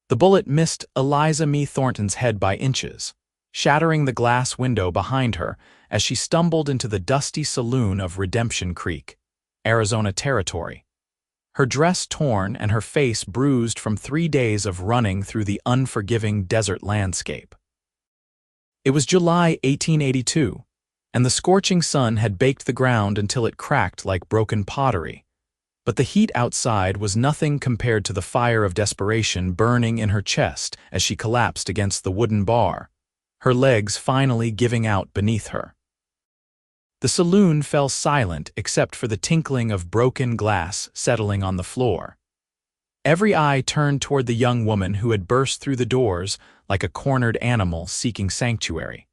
The bullet missed Eliza Mae Thornton's head by inches, shattering the glass window behind her as she stumbled into the dusty saloon of Redemption Creek, Arizona territory. Her dress torn and her face bruised from 3 days of running through the unforgiving desert landscape. It was July 1882, and the scorching sun had baked the ground until it cracked like broken pottery. But the heat outside was nothing compared to the fire of desperation burning in her chest as she collapsed against the wooden bar, her legs finally giving out beneath her. The saloon fell silent except for the tinkling of broken glass settling on the floor. Every eye turned toward the young woman who had burst through the doors like a cornered animal seeking sanctuary.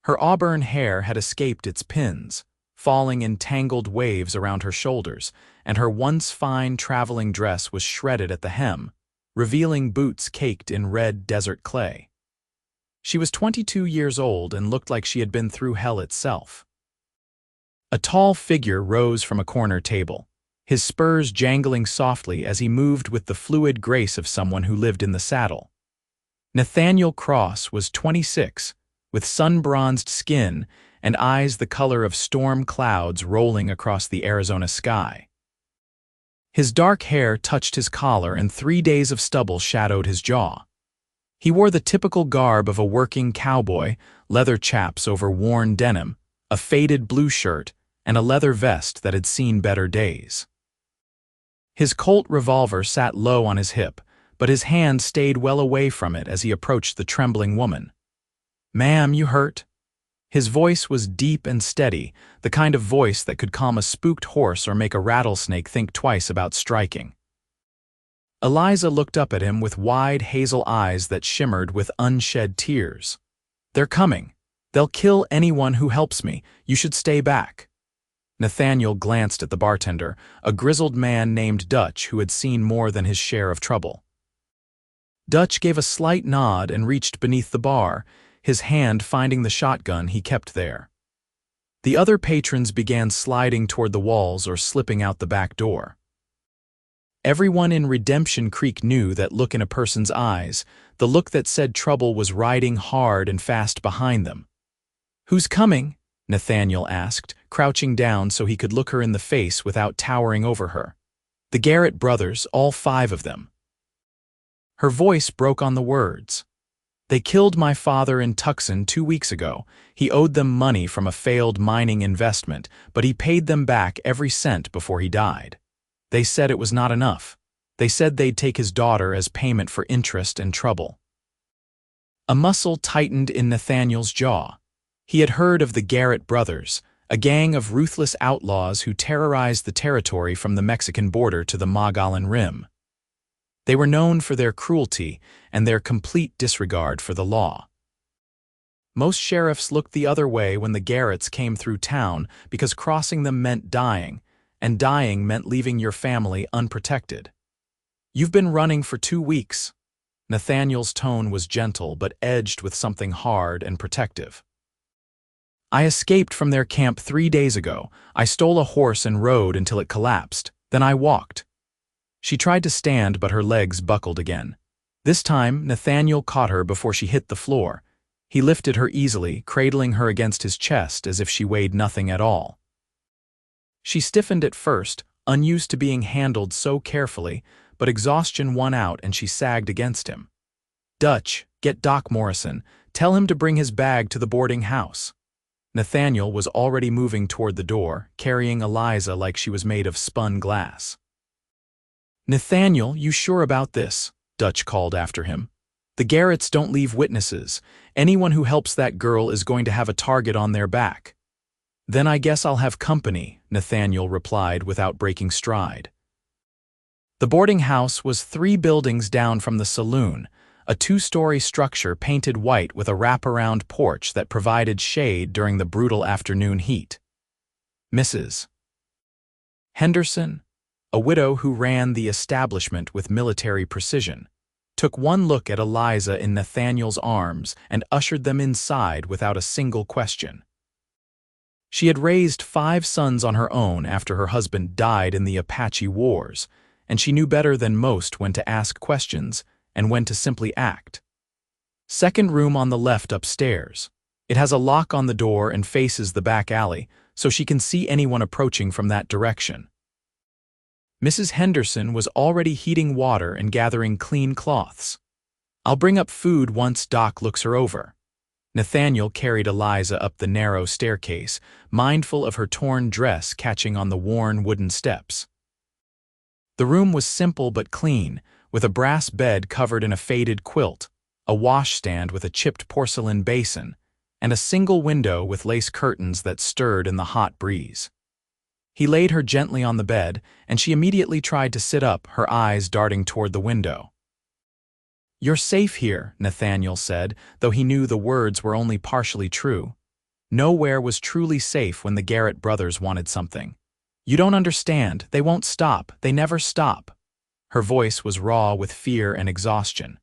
Her auburn hair had escaped its pins, falling in tangled waves around her shoulders, and her once fine traveling dress was shredded at the hem, revealing boots caked in red desert clay. She was 22 years old and looked like she had been through hell itself. A tall figure rose from a corner table, his spurs jangling softly as he moved with the fluid grace of someone who lived in the saddle. Nathaniel Cross was 26, with sun-bronzed skin and eyes the color of storm clouds rolling across the Arizona sky. His dark hair touched his collar and 3 days of stubble shadowed his jaw. He wore the typical garb of a working cowboy, leather chaps over worn denim, a faded blue shirt, and a leather vest that had seen better days. His Colt revolver sat low on his hip, but his hand stayed well away from it as he approached the trembling woman. "Ma'am, you hurt?" His voice was deep and steady, the kind of voice that could calm a spooked horse or make a rattlesnake think twice about striking. Eliza looked up at him with wide hazel eyes that shimmered with unshed tears. "They're coming. They'll kill anyone who helps me. You should stay back." Nathaniel glanced at the bartender, a grizzled man named Dutch who had seen more than his share of trouble. Dutch gave a slight nod and reached beneath the bar, his hand finding the shotgun he kept there. The other patrons began sliding toward the walls or slipping out the back door. Everyone in Redemption Creek knew that look in a person's eyes, the look that said trouble was riding hard and fast behind them. "Who's coming?" Nathaniel asked, crouching down so he could look her in the face without towering over her. "The Garrett brothers, all 5 of them." Her voice broke on the words. "They killed my father in Tucson 2 weeks ago. He owed them money from a failed mining investment, but he paid them back every cent before he died. They said it was not enough. They said they'd take his daughter as payment for interest and trouble." A muscle tightened in Nathaniel's jaw. He had heard of the Garrett brothers, a gang of ruthless outlaws who terrorized the territory from the Mexican border to the Mogollon Rim. They were known for their cruelty and their complete disregard for the law. Most sheriffs looked the other way when the Garretts came through town because crossing them meant dying, and dying meant leaving your family unprotected. "You've been running for 2 weeks." Nathaniel's tone was gentle but edged with something hard and protective. "I escaped from their camp 3 days ago. I stole a horse and rode until it collapsed. Then I walked." She tried to stand, but her legs buckled again. This time, Nathaniel caught her before she hit the floor. He lifted her easily, cradling her against his chest as if she weighed nothing at all. She stiffened at first, unused to being handled so carefully, but exhaustion won out and she sagged against him. "Dutch, get Doc Morrison. Tell him to bring his bag to the boarding house." Nathaniel was already moving toward the door, carrying Eliza like she was made of spun glass. "Nathaniel, you sure about this?" Dutch called after him. "The Garretts don't leave witnesses. Anyone who helps that girl is going to have a target on their back." "Then I guess I'll have company," Nathaniel replied without breaking stride. The boarding house was 3 buildings down from the saloon, a 2-story structure painted white with a wraparound porch that provided shade during the brutal afternoon heat. Mrs. Henderson, a widow who ran the establishment with military precision, took one look at Eliza in Nathaniel's arms and ushered them inside without a single question. She had raised 5 sons on her own after her husband died in the Apache Wars, and she knew better than most when to ask questions and when to simply act. Second room on the left upstairs. It has a lock on the door and faces the back alley, so she can see anyone approaching from that direction. Mrs. Henderson was already heating water and gathering clean cloths. I'll bring up food once Doc looks her over. Nathaniel carried Eliza up the narrow staircase, mindful of her torn dress catching on the worn wooden steps. The room was simple but clean, with a brass bed covered in a faded quilt, a washstand with a chipped porcelain basin, and a single window with lace curtains that stirred in the hot breeze. He laid her gently on the bed, and she immediately tried to sit up, her eyes darting toward the window. "You're safe here," Nathaniel said, though he knew the words were only partially true. Nowhere was truly safe when the Garrett brothers wanted something. "You don't understand. They won't stop. They never stop." Her voice was raw with fear and exhaustion.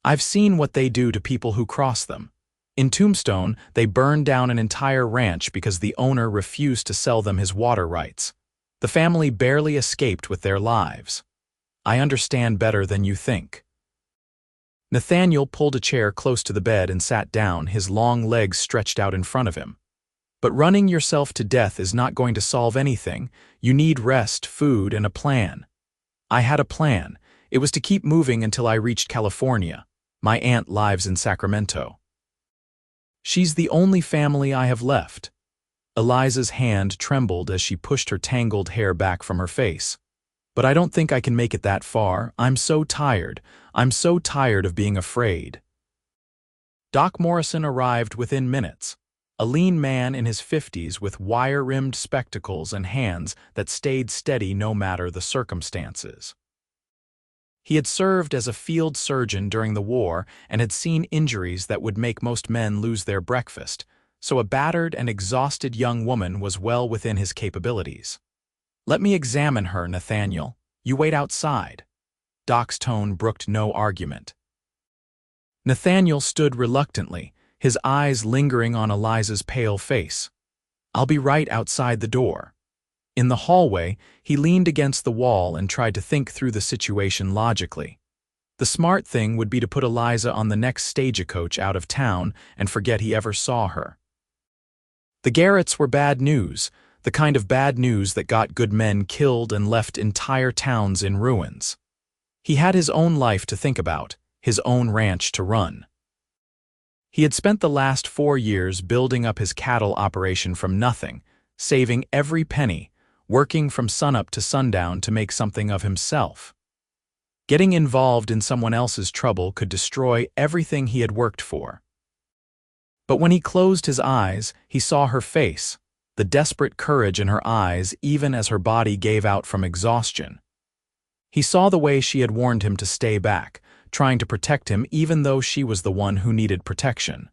"I've seen what they do to people who cross them. In Tombstone, they burned down an entire ranch because the owner refused to sell them his water rights. The family barely escaped with their lives. I understand better than you think." Nathaniel pulled a chair close to the bed and sat down, his long legs stretched out in front of him. "But running yourself to death is not going to solve anything. You need rest, food, and a plan. I had a plan. It was to keep moving until I reached California. My aunt lives in Sacramento. She's the only family I have left." Eliza's hand trembled as she pushed her tangled hair back from her face. "But I don't think I can make it that far. I'm so tired. I'm so tired of being afraid." Doc Morrison arrived within minutes, a lean man in his 50s with wire-rimmed spectacles and hands that stayed steady no matter the circumstances. He had served as a field surgeon during the war and had seen injuries that would make most men lose their breakfast, so a battered and exhausted young woman was well within his capabilities. "Let me examine her, Nathaniel. You wait outside." Doc's tone brooked no argument. Nathaniel stood reluctantly, his eyes lingering on Eliza's pale face. "I'll be right outside the door." In the hallway, he leaned against the wall and tried to think through the situation logically. The smart thing would be to put Eliza on the next stagecoach out of town and forget he ever saw her. The Garretts were bad news, the kind of bad news that got good men killed and left entire towns in ruins. He had his own life to think about, his own ranch to run. He had spent the last 4 years building up his cattle operation from nothing, saving every penny, working from sunup to sundown to make something of himself. Getting involved in someone else's trouble could destroy everything he had worked for. But when he closed his eyes, he saw her face, the desperate courage in her eyes even as her body gave out from exhaustion. He saw the way she had warned him to stay back, trying to protect him even though she was the one who needed protection.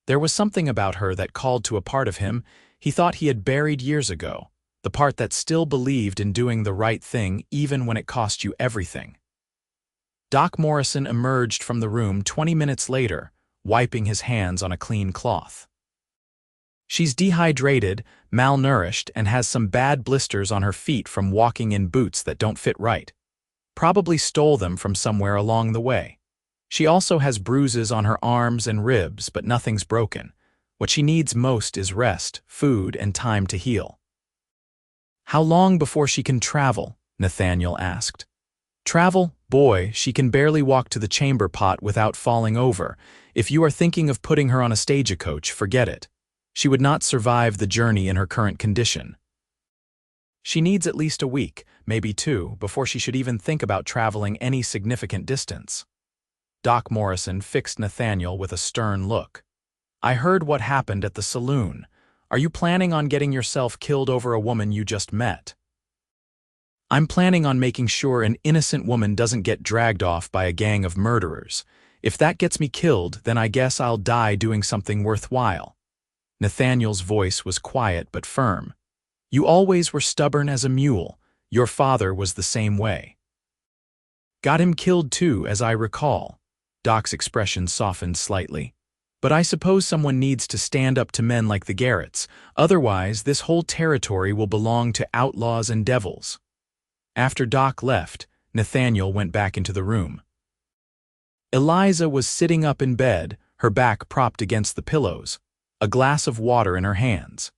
There was something about her that called to a part of him he thought he had buried years ago, the part that still believed in doing the right thing even when it cost you everything. Doc Morrison emerged from the room 20 minutes later, wiping his hands on a clean cloth. "She's dehydrated, malnourished, and has some bad blisters on her feet from walking in boots that don't fit right. Probably stole them from somewhere along the way. She also has bruises on her arms and ribs, but nothing's broken. What she needs most is rest, food, and time to heal." "How long before she can travel?" Nathaniel asked. "Travel? Boy, she can barely walk to the chamber pot without falling over. If you are thinking of putting her on a stagecoach, forget it. She would not survive the journey in her current condition. She needs at least a week, maybe 2, before she should even think about traveling any significant distance." Doc Morrison fixed Nathaniel with a stern look. "I heard what happened at the saloon. Are you planning on getting yourself killed over a woman you just met?" "I'm planning on making sure an innocent woman doesn't get dragged off by a gang of murderers. If that gets me killed, then I guess I'll die doing something worthwhile." Nathaniel's voice was quiet but firm. "You always were stubborn as a mule. Your father was the same way." "Got him killed too, as I recall." Doc's expression softened slightly. "But I suppose someone needs to stand up to men like the Garretts. Otherwise, this whole territory will belong to outlaws and devils." After Doc left, Nathaniel went back into the room. Eliza was sitting up in bed, her back propped against the pillows, a glass of water in her hands.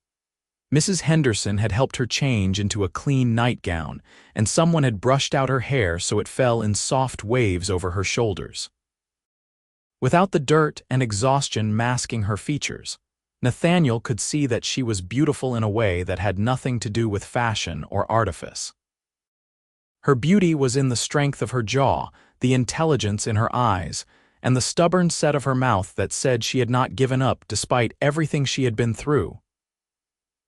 Mrs. Henderson had helped her change into a clean nightgown, and someone had brushed out her hair so it fell in soft waves over her shoulders. Without the dirt and exhaustion masking her features, Nathaniel could see that she was beautiful in a way that had nothing to do with fashion or artifice. Her beauty was in the strength of her jaw, the intelligence in her eyes, and the stubborn set of her mouth that said she had not given up despite everything she had been through.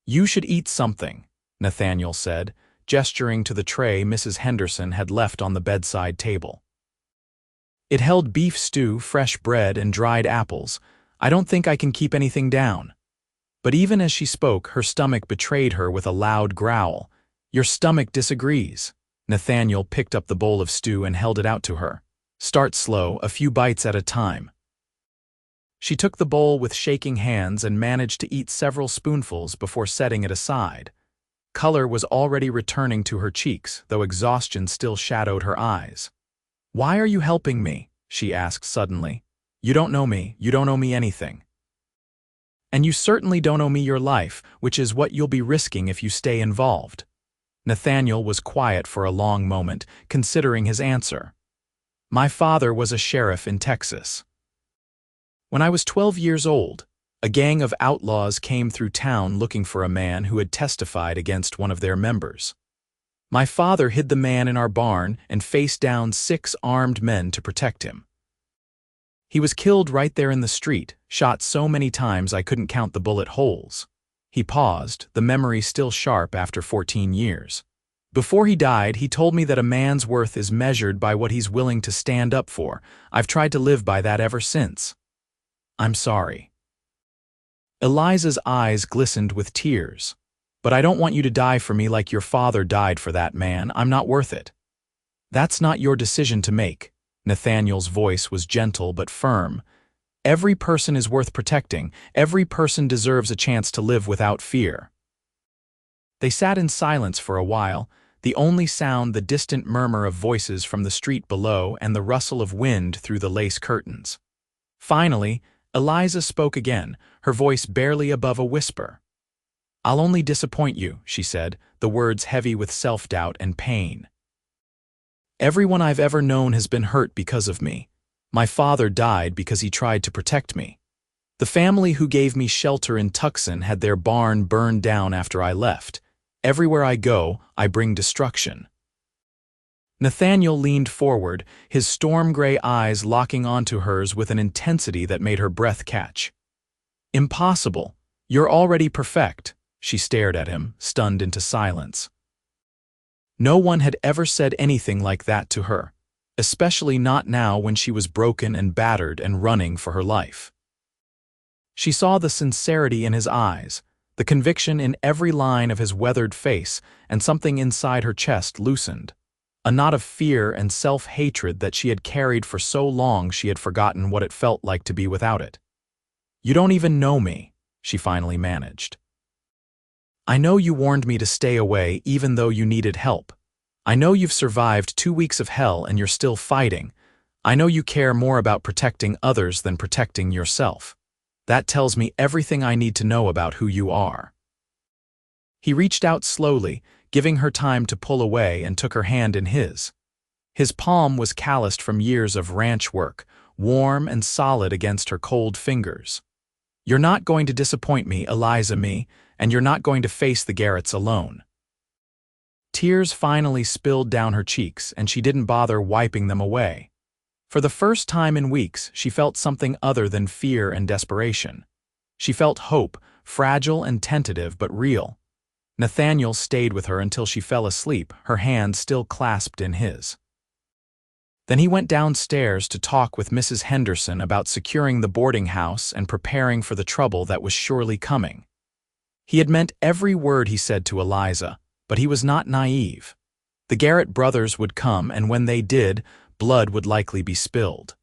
"You should eat something," Nathaniel said, gesturing to the tray Mrs. Henderson had left on the bedside table. It held beef stew, fresh bread, and dried apples. "I don't think I can keep anything down." But even as she spoke, her stomach betrayed her with a loud growl. "Your stomach disagrees." Nathaniel picked up the bowl of stew and held it out to her. "Start slow, a few bites at a time." She took the bowl with shaking hands and managed to eat several spoonfuls before setting it aside. Color was already returning to her cheeks, though exhaustion still shadowed her eyes. "Why are you helping me?" she asked suddenly. "You don't know me, you don't owe me anything. And you certainly don't owe me your life, which is what you'll be risking if you stay involved." Nathaniel was quiet for a long moment, considering his answer. "My father was a sheriff in Texas. When I was 12 years old, a gang of outlaws came through town looking for a man who had testified against one of their members. My father hid the man in our barn and faced down 6 armed men to protect him. He was killed right there in the street, shot so many times I couldn't count the bullet holes." He paused, the memory still sharp after 14 years. "Before he died, he told me that a man's worth is measured by what he's willing to stand up for. I've tried to live by that ever since." "I'm sorry." Eliza's eyes glistened with tears. "But I don't want you to die for me like your father died for that man. I'm not worth it." "That's not your decision to make." Nathaniel's voice was gentle but firm. "Every person is worth protecting. Every person deserves a chance to live without fear." They sat in silence for a while, the only sound the distant murmur of voices from the street below and the rustle of wind through the lace curtains. Finally, Eliza spoke again, her voice barely above a whisper. "I'll only disappoint you," she said, the words heavy with self-doubt and pain. "Everyone I've ever known has been hurt because of me. My father died because he tried to protect me. The family who gave me shelter in Tucson had their barn burned down after I left. Everywhere I go, I bring destruction." Nathaniel leaned forward, his storm-gray eyes locking onto hers with an intensity that made her breath catch. "Impossible. You're already perfect." She stared at him, stunned into silence. No one had ever said anything like that to her, especially not now when she was broken and battered and running for her life. She saw the sincerity in his eyes, the conviction in every line of his weathered face, and something inside her chest loosened. A knot of fear and self-hatred that she had carried for so long she had forgotten what it felt like to be without it. "You don't even know me," she finally managed. "I know you warned me to stay away even though you needed help. I know you've survived 2 weeks of hell and you're still fighting. I know you care more about protecting others than protecting yourself. That tells me everything I need to know about who you are." He reached out slowly, giving her time to pull away, and took her hand in his. His palm was calloused from years of ranch work, warm and solid against her cold fingers. "You're not going to disappoint me, Eliza Mae, and you're not going to face the Garretts alone." Tears finally spilled down her cheeks, and she didn't bother wiping them away. For the first time in weeks, she felt something other than fear and desperation. She felt hope, fragile and tentative but real. Nathaniel stayed with her until she fell asleep, her hand still clasped in his. Then he went downstairs to talk with Mrs. Henderson about securing the boarding house and preparing for the trouble that was surely coming. He had meant every word he said to Eliza, but he was not naive. The Garrett brothers would come, and when they did, blood would likely be spilled.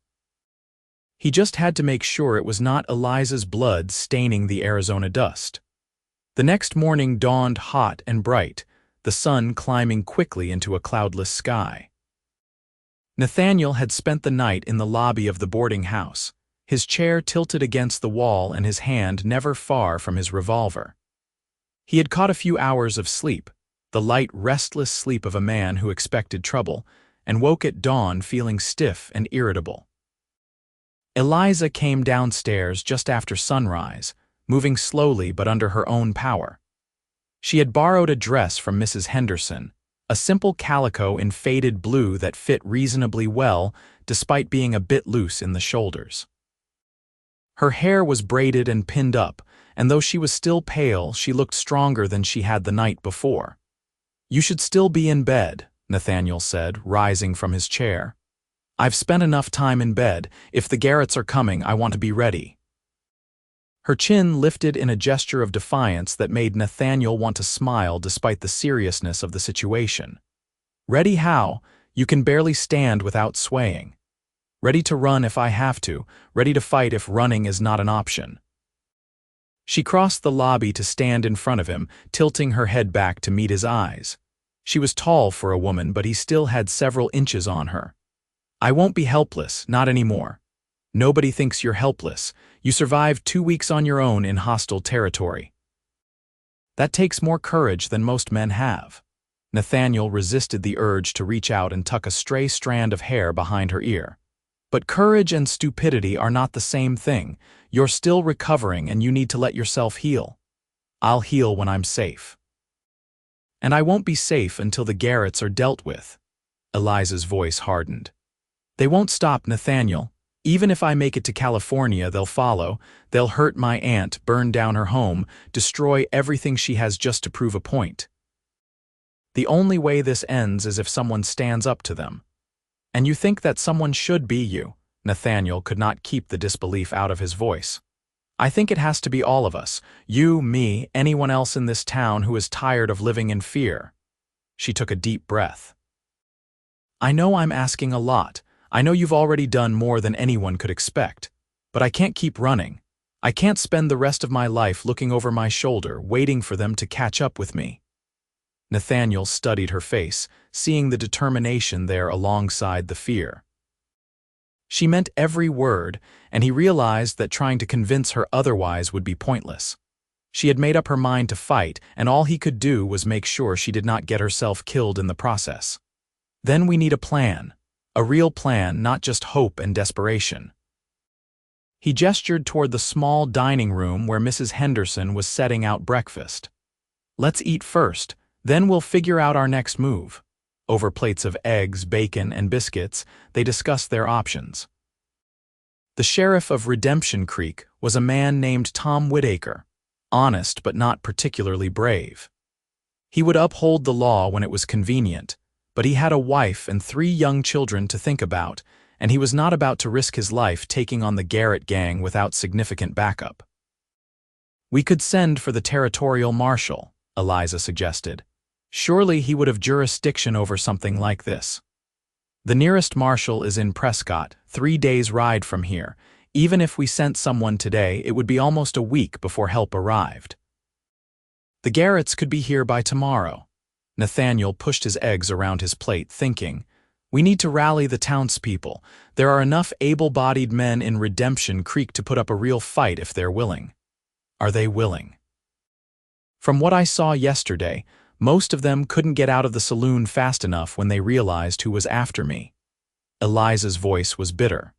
He just had to make sure it was not Eliza's blood staining the Arizona dust. The next morning dawned hot and bright, the sun climbing quickly into a cloudless sky. Nathaniel had spent the night in the lobby of the boarding house, his chair tilted against the wall and his hand never far from his revolver. He had caught a few hours of sleep, the light, restless sleep of a man who expected trouble, and woke at dawn feeling stiff and irritable. Eliza came downstairs just after sunrise, moving slowly but under her own power. She had borrowed a dress from Mrs. Henderson, a simple calico in faded blue that fit reasonably well despite being a bit loose in the shoulders. Her hair was braided and pinned up, and though she was still pale, she looked stronger than she had the night before. "You should still be in bed," Nathaniel said, rising from his chair. "I've spent enough time in bed. If the Garretts are coming, I want to be ready." Her chin lifted in a gesture of defiance that made Nathaniel want to smile despite the seriousness of the situation. "Ready how? You can barely stand without swaying. Ready to run if I have to, ready to fight if running is not an option." She crossed the lobby to stand in front of him, tilting her head back to meet his eyes. She was tall for a woman, but he still had several inches on her. "I won't be helpless, not anymore. Nobody thinks you're helpless. You survived 2 weeks on your own in hostile territory. That takes more courage than most men have." Nathaniel resisted the urge to reach out and tuck a stray strand of hair behind her ear. "But courage and stupidity are not the same thing. You're still recovering and you need to let yourself heal. I'll heal when I'm safe. And I won't be safe until the Garretts are dealt with." Eliza's voice hardened. "They won't stop, Nathaniel. Even if I make it to California, they'll follow. They'll hurt my aunt, burn down her home, destroy everything she has just to prove a point. The only way this ends is if someone stands up to them. And you think that someone should be you?" Nathaniel could not keep the disbelief out of his voice. "I think it has to be all of us. You, me, anyone else in this town who is tired of living in fear." She took a deep breath. "I know I'm asking a lot. I know you've already done more than anyone could expect. But I can't keep running. I can't spend the rest of my life looking over my shoulder, waiting for them to catch up with me." Nathaniel studied her face, seeing the determination there alongside the fear. She meant every word, and he realized that trying to convince her otherwise would be pointless. She had made up her mind to fight, and all he could do was make sure she did not get herself killed in the process. "Then we need a plan. A real plan, not just hope and desperation." He gestured toward the small dining room where Mrs. Henderson was setting out breakfast. "Let's eat first, then we'll figure out our next move." Over plates of eggs, bacon, and biscuits, they discussed their options. The sheriff of Redemption Creek was a man named Tom Whitaker, honest but not particularly brave. He would uphold the law when it was convenient, but he had a wife and 3 young children to think about, and he was not about to risk his life taking on the Garrett gang without significant backup. "We could send for the territorial marshal," Eliza suggested. "Surely he would have jurisdiction over something like this." "The nearest marshal is in Prescott, 3 days' ride from here. Even if we sent someone today, it would be almost a week before help arrived." "The Garretts could be here by tomorrow." Nathaniel pushed his eggs around his plate, thinking, "We need to rally the townspeople. There are enough able-bodied men in Redemption Creek to put up a real fight if they're willing." "Are they willing?" "From what I saw yesterday, most of them couldn't get out of the saloon fast enough when they realized who was after me." Eliza's voice was bitter.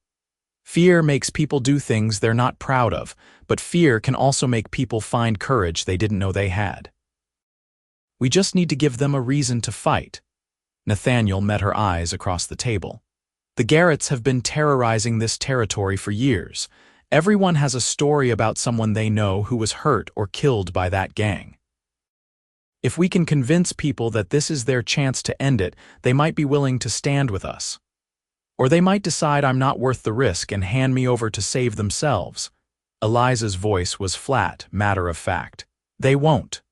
"Fear makes people do things they're not proud of, but fear can also make people find courage they didn't know they had. We just need to give them a reason to fight." Nathaniel met her eyes across the table. "The Garretts have been terrorizing this territory for years. Everyone has a story about someone they know who was hurt or killed by that gang. If we can convince people that this is their chance to end it, they might be willing to stand with us. Or they might decide I'm not worth the risk and hand me over to save themselves." Eliza's voice was flat, matter-of-fact. "They won't."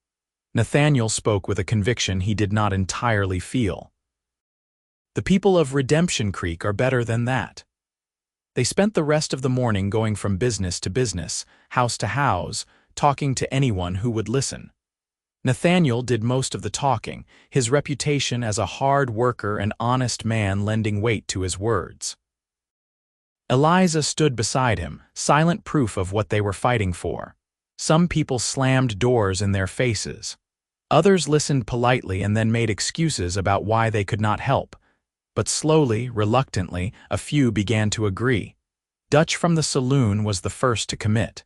Nathaniel spoke with a conviction he did not entirely feel. "The people of Redemption Creek are better than that." They spent the rest of the morning going from business to business, house to house, talking to anyone who would listen. Nathaniel did most of the talking, his reputation as a hard worker and honest man lending weight to his words. Eliza stood beside him, silent proof of what they were fighting for. Some people slammed doors in their faces. Others listened politely and then made excuses about why they could not help. But slowly, reluctantly, a few began to agree. Dutch from the saloon was the first to commit.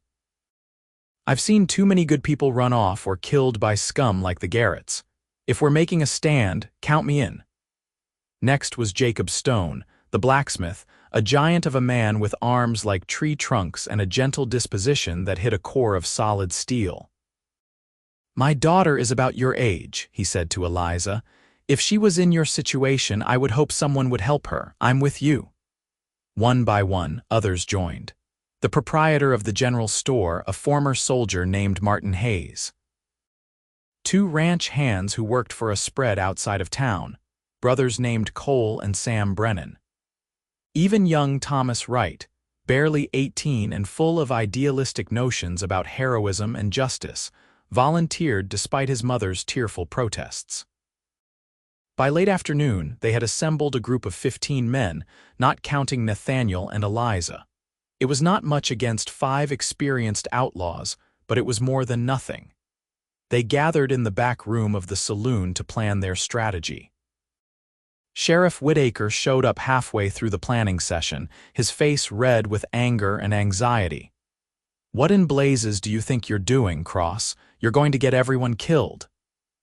"I've seen too many good people run off or killed by scum like the Garretts. If we're making a stand, count me in." Next was Jacob Stone, the blacksmith, a giant of a man with arms like tree trunks and a gentle disposition that hit a core of solid steel. "My daughter is about your age," he said to Eliza. "If she was in your situation, I would hope someone would help her. I'm with you." One by one, others joined. The proprietor of the general store, a former soldier named Martin Hayes. Two ranch hands who worked for a spread outside of town, brothers named Cole and Sam Brennan. Even young Thomas Wright, barely 18 and full of idealistic notions about heroism and justice, volunteered despite his mother's tearful protests. By late afternoon, they had assembled a group of 15 men, not counting Nathaniel and Eliza. It was not much against 5 experienced outlaws, but it was more than nothing. They gathered in the back room of the saloon to plan their strategy. Sheriff Whitaker showed up halfway through the planning session, his face red with anger and anxiety. "What in blazes do you think you're doing, Cross? You're going to get everyone killed."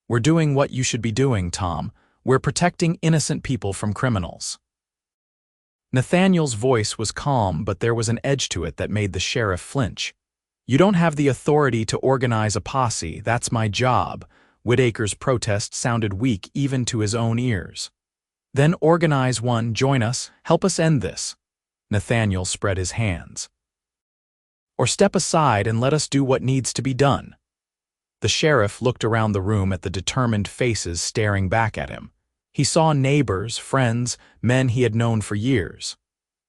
"We're doing what you should be doing, Tom. We're protecting innocent people from criminals." Nathaniel's voice was calm, but there was an edge to it that made the sheriff flinch. "You don't have the authority to organize a posse, that's my job." Whitaker's protest sounded weak even to his own ears. "Then organize one, join us, help us end this." Nathaniel spread his hands. "Or step aside and let us do what needs to be done." The sheriff looked around the room at the determined faces staring back at him. He saw neighbors, friends, men he had known for years.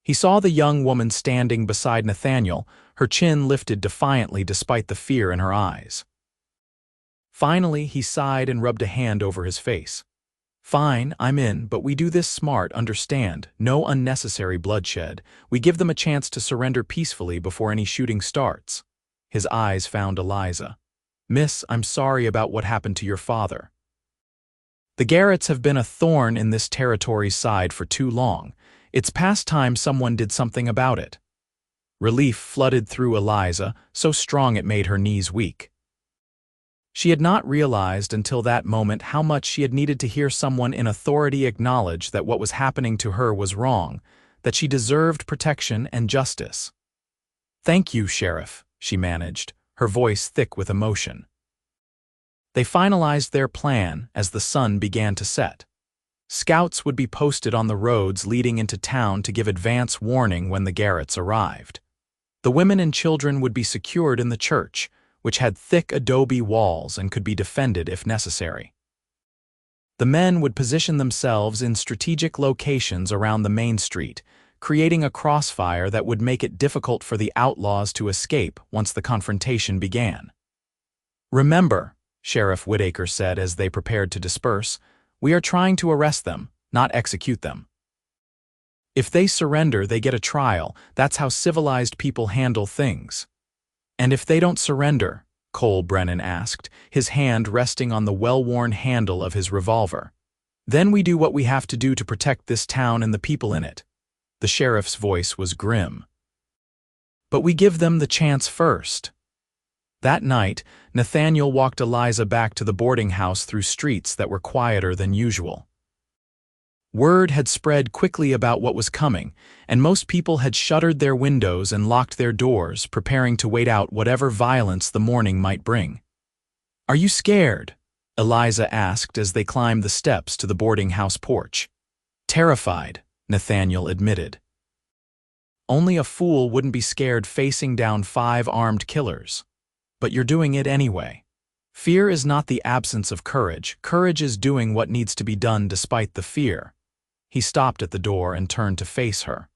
He saw the young woman standing beside Nathaniel, her chin lifted defiantly despite the fear in her eyes. Finally, he sighed and rubbed a hand over his face. "Fine, I'm in, but we do this smart, understand? No unnecessary bloodshed. We give them a chance to surrender peacefully before any shooting starts." His eyes found Eliza. "Miss, I'm sorry about what happened to your father. The Garretts have been a thorn in this territory's side for too long. It's past time someone did something about it." Relief flooded through Eliza, so strong it made her knees weak. She had not realized until that moment how much she had needed to hear someone in authority acknowledge that what was happening to her was wrong, that she deserved protection and justice. "Thank you, Sheriff," she managed, her voice thick with emotion. They finalized their plan as the sun began to set. Scouts would be posted on the roads leading into town to give advance warning when the Garretts arrived. The women and children would be secured in the church, which had thick adobe walls and could be defended if necessary. The men would position themselves in strategic locations around the main street, creating a crossfire that would make it difficult for the outlaws to escape once the confrontation began. "Remember," Sheriff Whitaker said as they prepared to disperse, "we are trying to arrest them, not execute them. If they surrender, they get a trial. That's how civilized people handle things." "And if they don't surrender?" Cole Brennan asked, his hand resting on the well-worn handle of his revolver. "Then we do what we have to do to protect this town and the people in it." The sheriff's voice was grim. "But we give them the chance first." That night, Nathaniel walked Eliza back to the boarding house through streets that were quieter than usual. Word had spread quickly about what was coming, and most people had shuttered their windows and locked their doors, preparing to wait out whatever violence the morning might bring. "Are you scared?" Eliza asked as they climbed the steps to the boarding house porch. "Terrified," Nathaniel admitted. "Only a fool wouldn't be scared facing down 5 armed killers. But you're doing it anyway. Fear is not the absence of courage. Courage is doing what needs to be done despite the fear." He stopped at the door and turned to face her.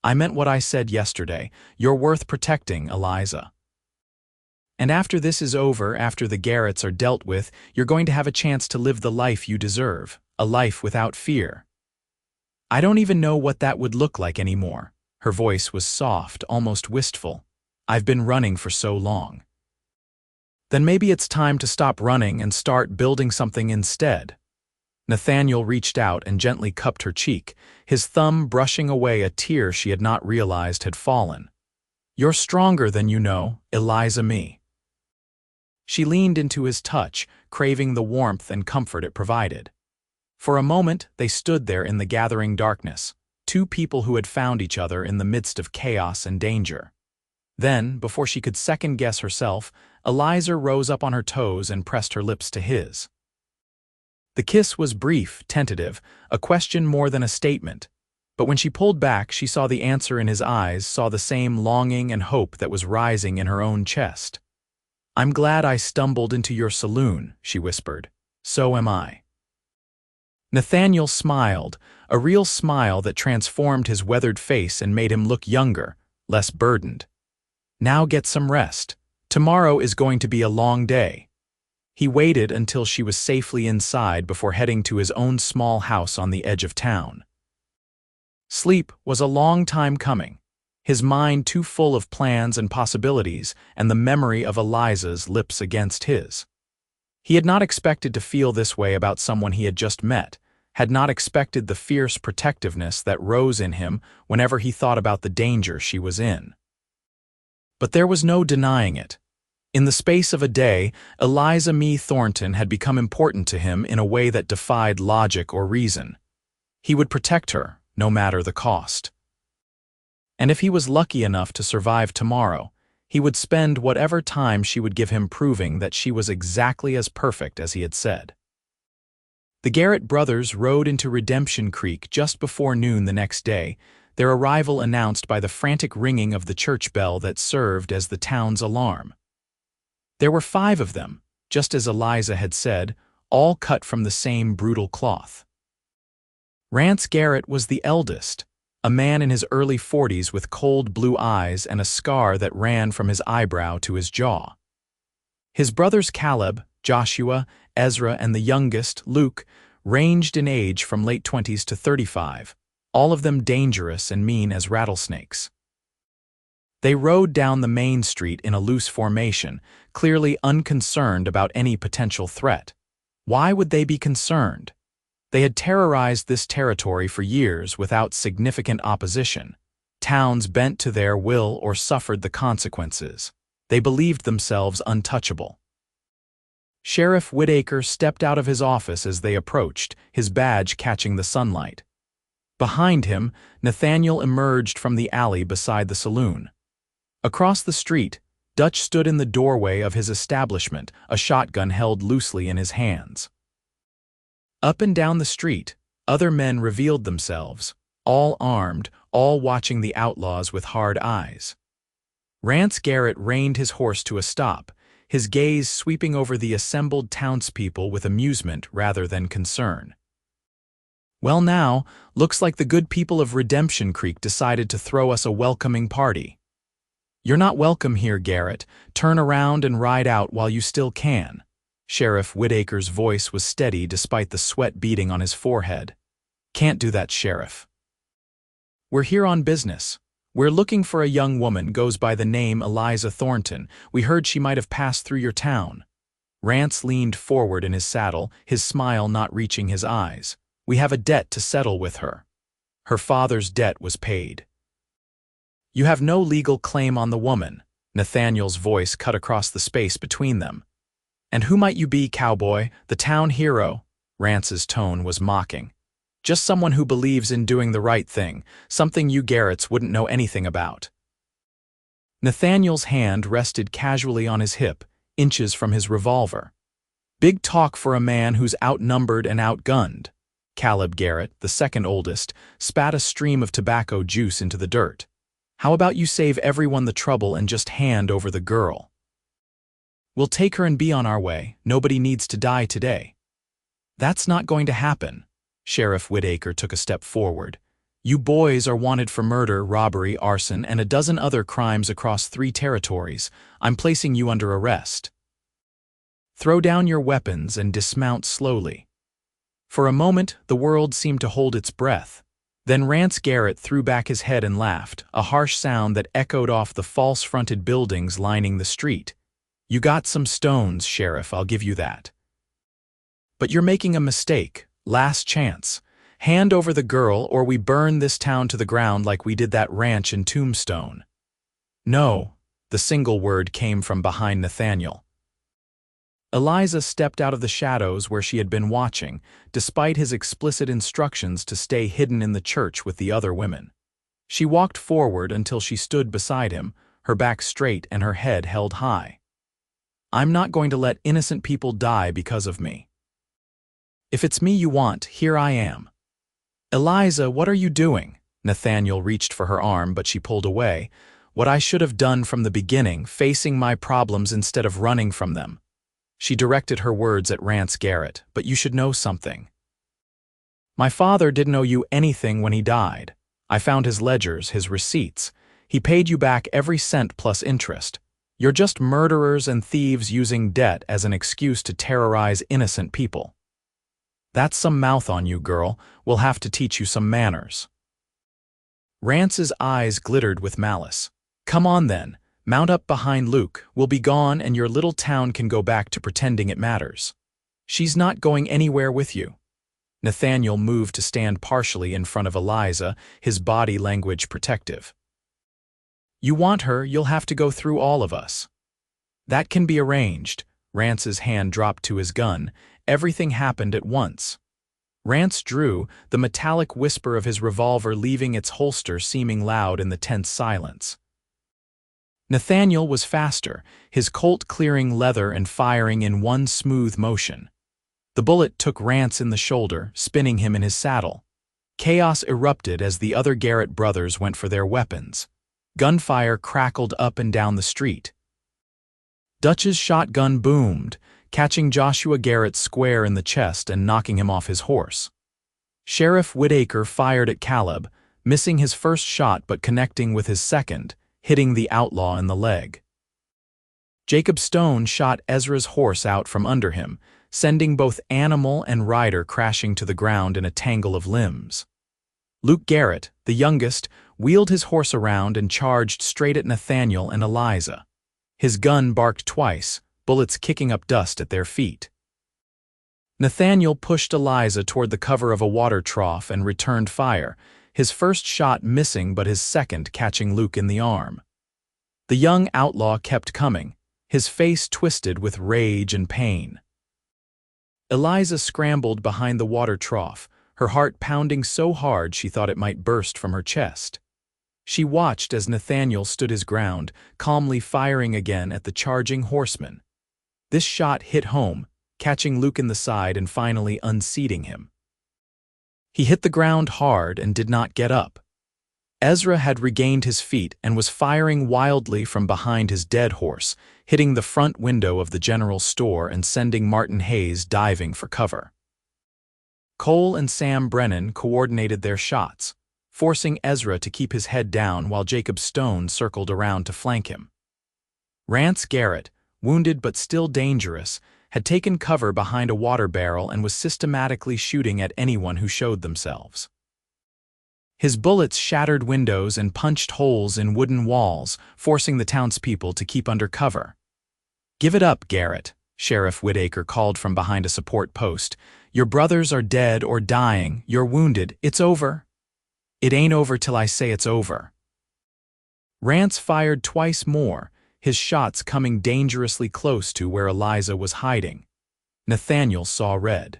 "I meant what I said yesterday. You're worth protecting, Eliza." And after this is over, after the Garretts are dealt with, you're going to have a chance to live the life you deserve, a life without fear. I don't even know what that would look like anymore. Her voice was soft, almost wistful. I've been running for so long. Then maybe it's time to stop running and start building something instead. Nathaniel reached out and gently cupped her cheek, his thumb brushing away a tear she had not realized had fallen. You're stronger than you know, Eliza Mae. She leaned into his touch, craving the warmth and comfort it provided. For a moment, they stood there in the gathering darkness, two people who had found each other in the midst of chaos and danger. Then, before she could second-guess herself, Eliza rose up on her toes and pressed her lips to his. The kiss was brief, tentative, a question more than a statement. But when she pulled back, she saw the answer in his eyes, saw the same longing and hope that was rising in her own chest. I'm glad I stumbled into your saloon, she whispered. So am I. Nathaniel smiled, a real smile that transformed his weathered face and made him look younger, less burdened. Now get some rest. Tomorrow is going to be a long day. He waited until she was safely inside before heading to his own small house on the edge of town. Sleep was a long time coming, his mind too full of plans and possibilities and the memory of Eliza's lips against his. He had not expected to feel this way about someone he had just met, had not expected the fierce protectiveness that rose in him whenever he thought about the danger she was in. But there was no denying it. In the space of a day, Eliza Mae Thornton had become important to him in a way that defied logic or reason. He would protect her, no matter the cost. And if he was lucky enough to survive tomorrow, he would spend whatever time she would give him proving that she was exactly as perfect as he had said. The Garrett brothers rode into Redemption Creek just before noon the next day, their arrival announced by the frantic ringing of the church bell that served as the town's alarm. There were 5 of them, just as Eliza had said, all cut from the same brutal cloth. Rance Garrett was the eldest, a man in his early 40s with cold blue eyes and a scar that ran from his eyebrow to his jaw. His brothers Caleb, Joshua, Ezra, and the youngest, Luke, ranged in age from late 20s to 35, all of them dangerous and mean as rattlesnakes. They rode down the main street in a loose formation, clearly unconcerned about any potential threat. Why would they be concerned? They had terrorized this territory for years without significant opposition. Towns bent to their will or suffered the consequences. They believed themselves untouchable. Sheriff Whitaker stepped out of his office as they approached, his badge catching the sunlight. Behind him, Nathaniel emerged from the alley beside the saloon. Across the street, Dutch stood in the doorway of his establishment, a shotgun held loosely in his hands. Up and down the street, other men revealed themselves, all armed, all watching the outlaws with hard eyes. Rance Garrett reined his horse to a stop, his gaze sweeping over the assembled townspeople with amusement rather than concern. Well now, looks like the good people of Redemption Creek decided to throw us a welcoming party. You're not welcome here, Garrett. Turn around and ride out while you still can. Sheriff Whitaker's voice was steady despite the sweat beading on his forehead. Can't do that, Sheriff. We're here on business. We're looking for a young woman goes by the name Eliza Thornton. We heard she might have passed through your town. Rance leaned forward in his saddle, his smile not reaching his eyes. We have a debt to settle with her. Her father's debt was paid. You have no legal claim on the woman. Nathaniel's voice cut across the space between them. And who might you be, Cowboy, the town hero? Rance's tone was mocking. Just someone who believes in doing the right thing, something you Garretts wouldn't know anything about. Nathaniel's hand rested casually on his hip, inches from his revolver. Big talk for a man who's outnumbered and outgunned. Caleb Garrett, the second oldest, spat a stream of tobacco juice into the dirt. How about you save everyone the trouble and just hand over the girl? We'll take her and be on our way. Nobody needs to die today. That's not going to happen. Sheriff Whitaker took a step forward. You boys are wanted for murder, robbery, arson, and a dozen other crimes across 3 territories. I'm placing you under arrest. Throw down your weapons and dismount slowly." For a moment, the world seemed to hold its breath. Then Rance Garrett threw back his head and laughed, a harsh sound that echoed off the false-fronted buildings lining the street. "You got some stones, Sheriff, I'll give you that. But you're making a mistake. Last chance. Hand over the girl or we burn this town to the ground like we did that ranch in Tombstone." "No," the single word came from behind Nathaniel. Eliza stepped out of the shadows where she had been watching, despite his explicit instructions to stay hidden in the church with the other women. She walked forward until she stood beside him, her back straight and her head held high. "I'm not going to let innocent people die because of me. If it's me you want, here I am." "Eliza, what are you doing?" Nathaniel reached for her arm, but she pulled away. "What I should have done from the beginning, facing my problems instead of running from them." She directed her words at Rance Garrett. "But you should know something. My father didn't owe you anything when he died. I found his ledgers, his receipts. He paid you back every cent plus interest. You're just murderers and thieves using debt as an excuse to terrorize innocent people. That's some mouth on you, girl. We'll have to teach you some manners." Rance's eyes glittered with malice. "Come on then. Mount up behind Luke. We'll be gone and your little town can go back to pretending it matters." "She's not going anywhere with you." Nathaniel moved to stand partially in front of Eliza, his body language protective. "You want her, you'll have to go through all of us." "That can be arranged." Rance's hand dropped to his gun. Everything happened at once. Rance drew, the metallic whisper of his revolver leaving its holster seeming loud in the tense silence. Nathaniel was faster, his Colt clearing leather and firing in one smooth motion. The bullet took Rance in the shoulder, spinning him in his saddle. Chaos erupted as the other Garrett brothers went for their weapons. Gunfire crackled up and down the street. Dutch's shotgun boomed, catching Joshua Garrett square in the chest and knocking him off his horse. Sheriff Whitaker fired at Caleb, missing his first shot but connecting with his second, hitting the outlaw in the leg. Jacob Stone shot Ezra's horse out from under him, sending both animal and rider crashing to the ground in a tangle of limbs. Luke Garrett, the youngest, wheeled his horse around and charged straight at Nathaniel and Eliza. His gun barked twice, bullets kicking up dust at their feet. Nathaniel pushed Eliza toward the cover of a water trough and returned fire, his first shot missing but his second catching Luke in the arm. The young outlaw kept coming, his face twisted with rage and pain. Eliza scrambled behind the water trough, her heart pounding so hard she thought it might burst from her chest. She watched as Nathaniel stood his ground, calmly firing again at the charging horseman. This shot hit home, catching Luke in the side and finally unseating him. He hit the ground hard and did not get up. Ezra had regained his feet and was firing wildly from behind his dead horse, hitting the front window of the general store and sending Martin Hayes diving for cover. Cole and Sam Brennan coordinated their shots, forcing Ezra to keep his head down while Jacob Stone circled around to flank him. Rance Garrett, wounded but still dangerous, had taken cover behind a water barrel and was systematically shooting at anyone who showed themselves. His bullets shattered windows and punched holes in wooden walls, forcing the townspeople to keep under cover. "Give it up, Garrett," Sheriff Whitaker called from behind a support post. "Your brothers are dead or dying, you're wounded, it's over." "It ain't over till I say it's over." Rance fired twice more, his shots coming dangerously close to where Eliza was hiding. Nathaniel saw red.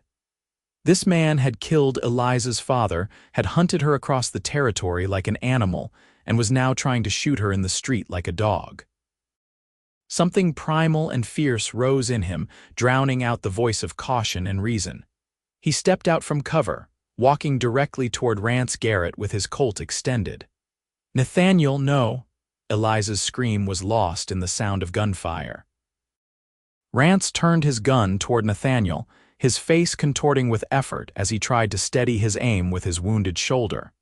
This man had killed Eliza's father, had hunted her across the territory like an animal, and was now trying to shoot her in the street like a dog. Something primal and fierce rose in him, drowning out the voice of caution and reason. He stepped out from cover, walking directly toward Rance Garrett with his Colt extended. "Nathaniel, no!" Eliza's scream was lost in the sound of gunfire. Rance turned his gun toward Nathaniel, his face contorting with effort as he tried to steady his aim with his wounded shoulder.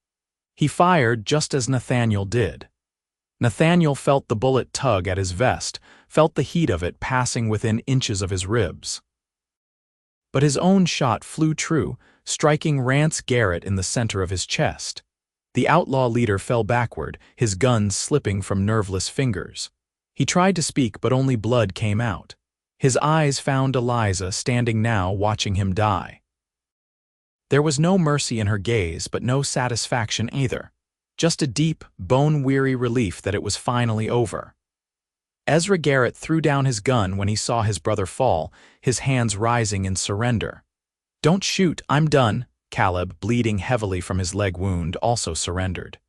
He fired just as Nathaniel did. Nathaniel felt the bullet tug at his vest, felt the heat of it passing within inches of his ribs. But his own shot flew true, striking Rance Garrett in the center of his chest. The outlaw leader fell backward, his gun slipping from nerveless fingers. He tried to speak, but only blood came out. His eyes found Eliza, standing now watching him die. There was no mercy in her gaze, but no satisfaction either. Just a deep, bone-weary relief that it was finally over. Ezra Garrett threw down his gun when he saw his brother fall, his hands rising in surrender. "Don't shoot, I'm done." Caleb, bleeding heavily from his leg wound, also surrendered.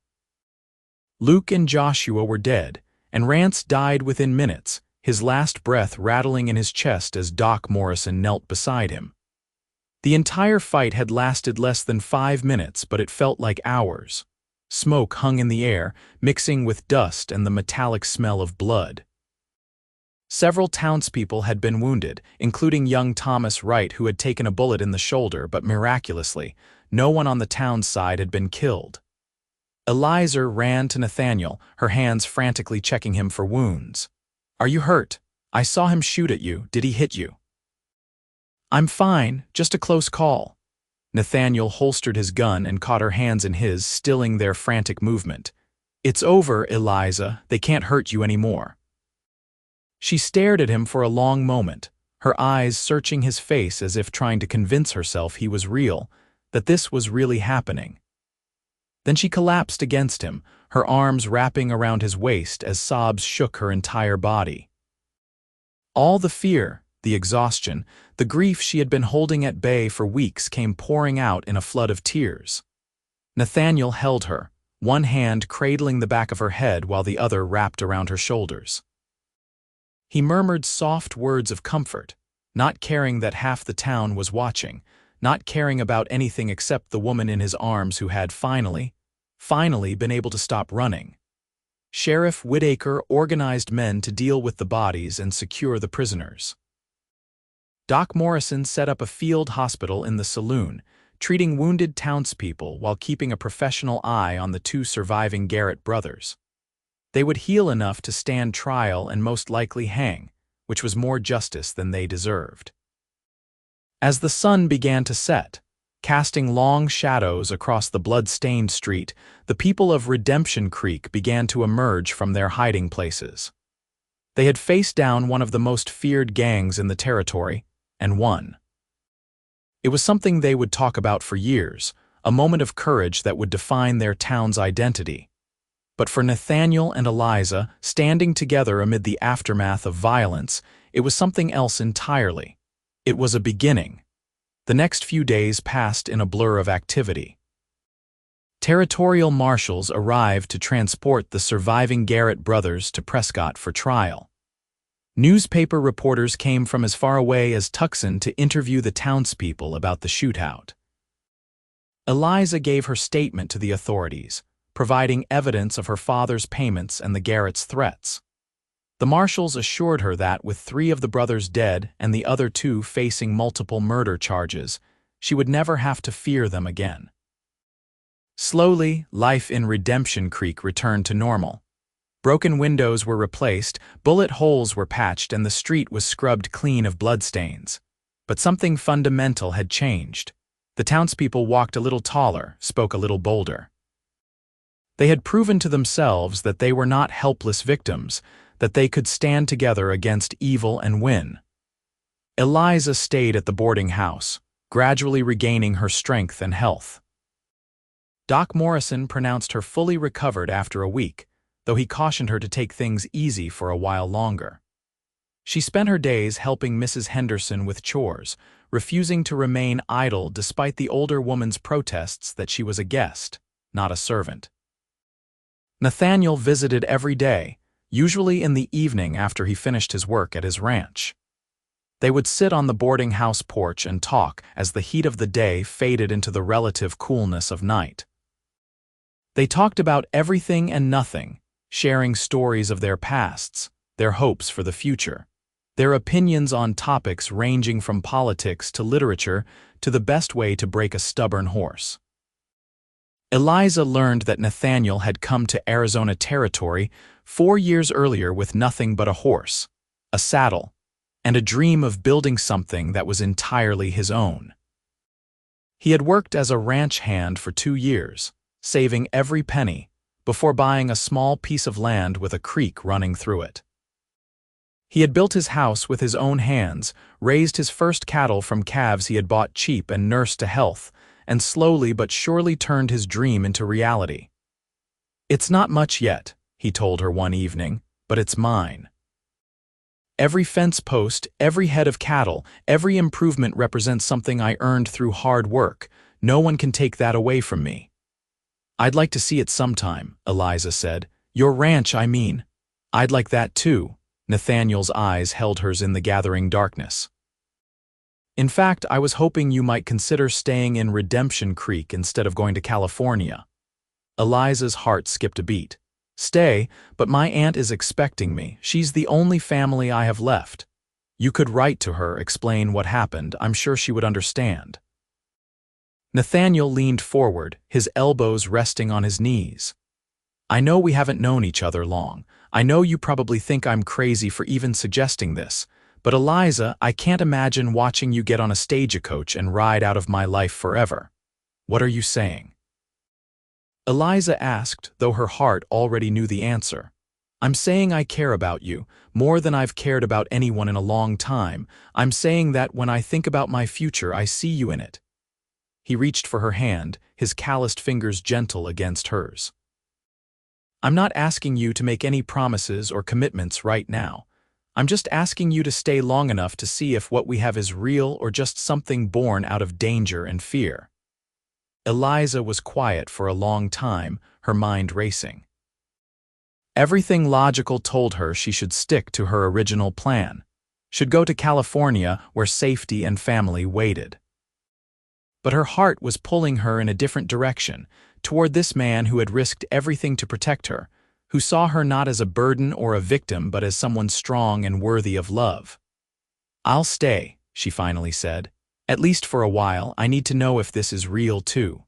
Luke and Joshua were dead, and Rance died within minutes, his last breath rattling in his chest as Doc Morrison knelt beside him. The entire fight had lasted less than 5 minutes, but it felt like hours. Smoke hung in the air, mixing with dust and the metallic smell of blood. Several townspeople had been wounded, including young Thomas Wright, who had taken a bullet in the shoulder, but miraculously, no one on the town's side had been killed. Eliza ran to Nathaniel, her hands frantically checking him for wounds. "Are you hurt? I saw him shoot at you. Did he hit you?" "I'm fine, just a close call." Nathaniel holstered his gun and caught her hands in his, stilling their frantic movement. "It's over, Eliza. They can't hurt you anymore." She stared at him for a long moment, her eyes searching his face as if trying to convince herself he was real, that this was really happening. Then she collapsed against him, her arms wrapping around his waist as sobs shook her entire body. All the fear, the exhaustion, the grief she had been holding at bay for weeks came pouring out in a flood of tears. Nathaniel held her, one hand cradling the back of her head while the other wrapped around her shoulders. He murmured soft words of comfort, not caring that half the town was watching, not caring about anything except the woman in his arms who had finally been able to stop running. Sheriff Whitaker organized men to deal with the bodies and secure the prisoners. Doc Morrison set up a field hospital in the saloon, treating wounded townspeople while keeping a professional eye on the 2 surviving Garrett brothers. They would heal enough to stand trial and most likely hang, which was more justice than they deserved. As the sun began to set, casting long shadows across the blood-stained street, the people of Redemption Creek began to emerge from their hiding places. They had faced down one of the most feared gangs in the territory, and won. It was something they would talk about for years, a moment of courage that would define their town's identity. But for Nathaniel and Eliza, standing together amid the aftermath of violence, it was something else entirely. It was a beginning. The next few days passed in a blur of activity. Territorial marshals arrived to transport the surviving Garrett brothers to Prescott for trial. Newspaper reporters came from as far away as Tucson to interview the townspeople about the shootout. Eliza gave her statement to the authorities, providing evidence of her father's payments and the Garrett's threats. The marshals assured her that, with 3 of the brothers dead and the other 2 facing multiple murder charges, she would never have to fear them again. Slowly, life in Redemption Creek returned to normal. Broken windows were replaced, bullet holes were patched, and the street was scrubbed clean of bloodstains. But something fundamental had changed. The townspeople walked a little taller, spoke a little bolder. They had proven to themselves that they were not helpless victims, that they could stand together against evil and win. Eliza stayed at the boarding house, gradually regaining her strength and health. Doc Morrison pronounced her fully recovered after a week, though he cautioned her to take things easy for a while longer. She spent her days helping Mrs. Henderson with chores, refusing to remain idle despite the older woman's protests that she was a guest, not a servant. Nathaniel visited every day, usually in the evening after he finished his work at his ranch. They would sit on the boarding house porch and talk as the heat of the day faded into the relative coolness of night. They talked about everything and nothing, sharing stories of their pasts, their hopes for the future, their opinions on topics ranging from politics to literature to the best way to break a stubborn horse. Eliza learned that Nathaniel had come to Arizona territory 4 years earlier with nothing but a horse, a saddle, and a dream of building something that was entirely his own. He had worked as a ranch hand for 2 years, saving every penny, before buying a small piece of land with a creek running through it. He had built his house with his own hands, raised his first cattle from calves he had bought cheap and nursed to health, and slowly but surely turned his dream into reality. "It's not much yet," he told her one evening, "but it's mine. Every fence post, every head of cattle, every improvement represents something I earned through hard work. No one can take that away from me." "I'd like to see it sometime," Eliza said. "Your ranch, I mean." "I'd like that too." Nathaniel's eyes held hers in the gathering darkness. "In fact, I was hoping you might consider staying in Redemption Creek instead of going to California." Eliza's heart skipped a beat. "Stay, but my aunt is expecting me. She's the only family I have left. You could write to her, explain what happened. I'm sure she would understand." Nathaniel leaned forward, his elbows resting on his knees. "I know we haven't known each other long. I know you probably think I'm crazy for even suggesting this, but Eliza, I can't imagine watching you get on a stagecoach and ride out of my life forever. What are you saying?" Eliza asked, though her heart already knew the answer. "I'm saying I care about you, more than I've cared about anyone in a long time. I'm saying that when I think about my future, I see you in it." He reached for her hand, his calloused fingers gentle against hers. "I'm not asking you to make any promises or commitments right now. I'm just asking you to stay long enough to see if what we have is real or just something born out of danger and fear." Eliza was quiet for a long time, her mind racing. Everything logical told her she should stick to her original plan, should go to California where safety and family waited. But her heart was pulling her in a different direction, toward this man who had risked everything to protect her, who saw her not as a burden or a victim but as someone strong and worthy of love. "I'll stay," she finally said. "At least for a while. I need to know if this is real too."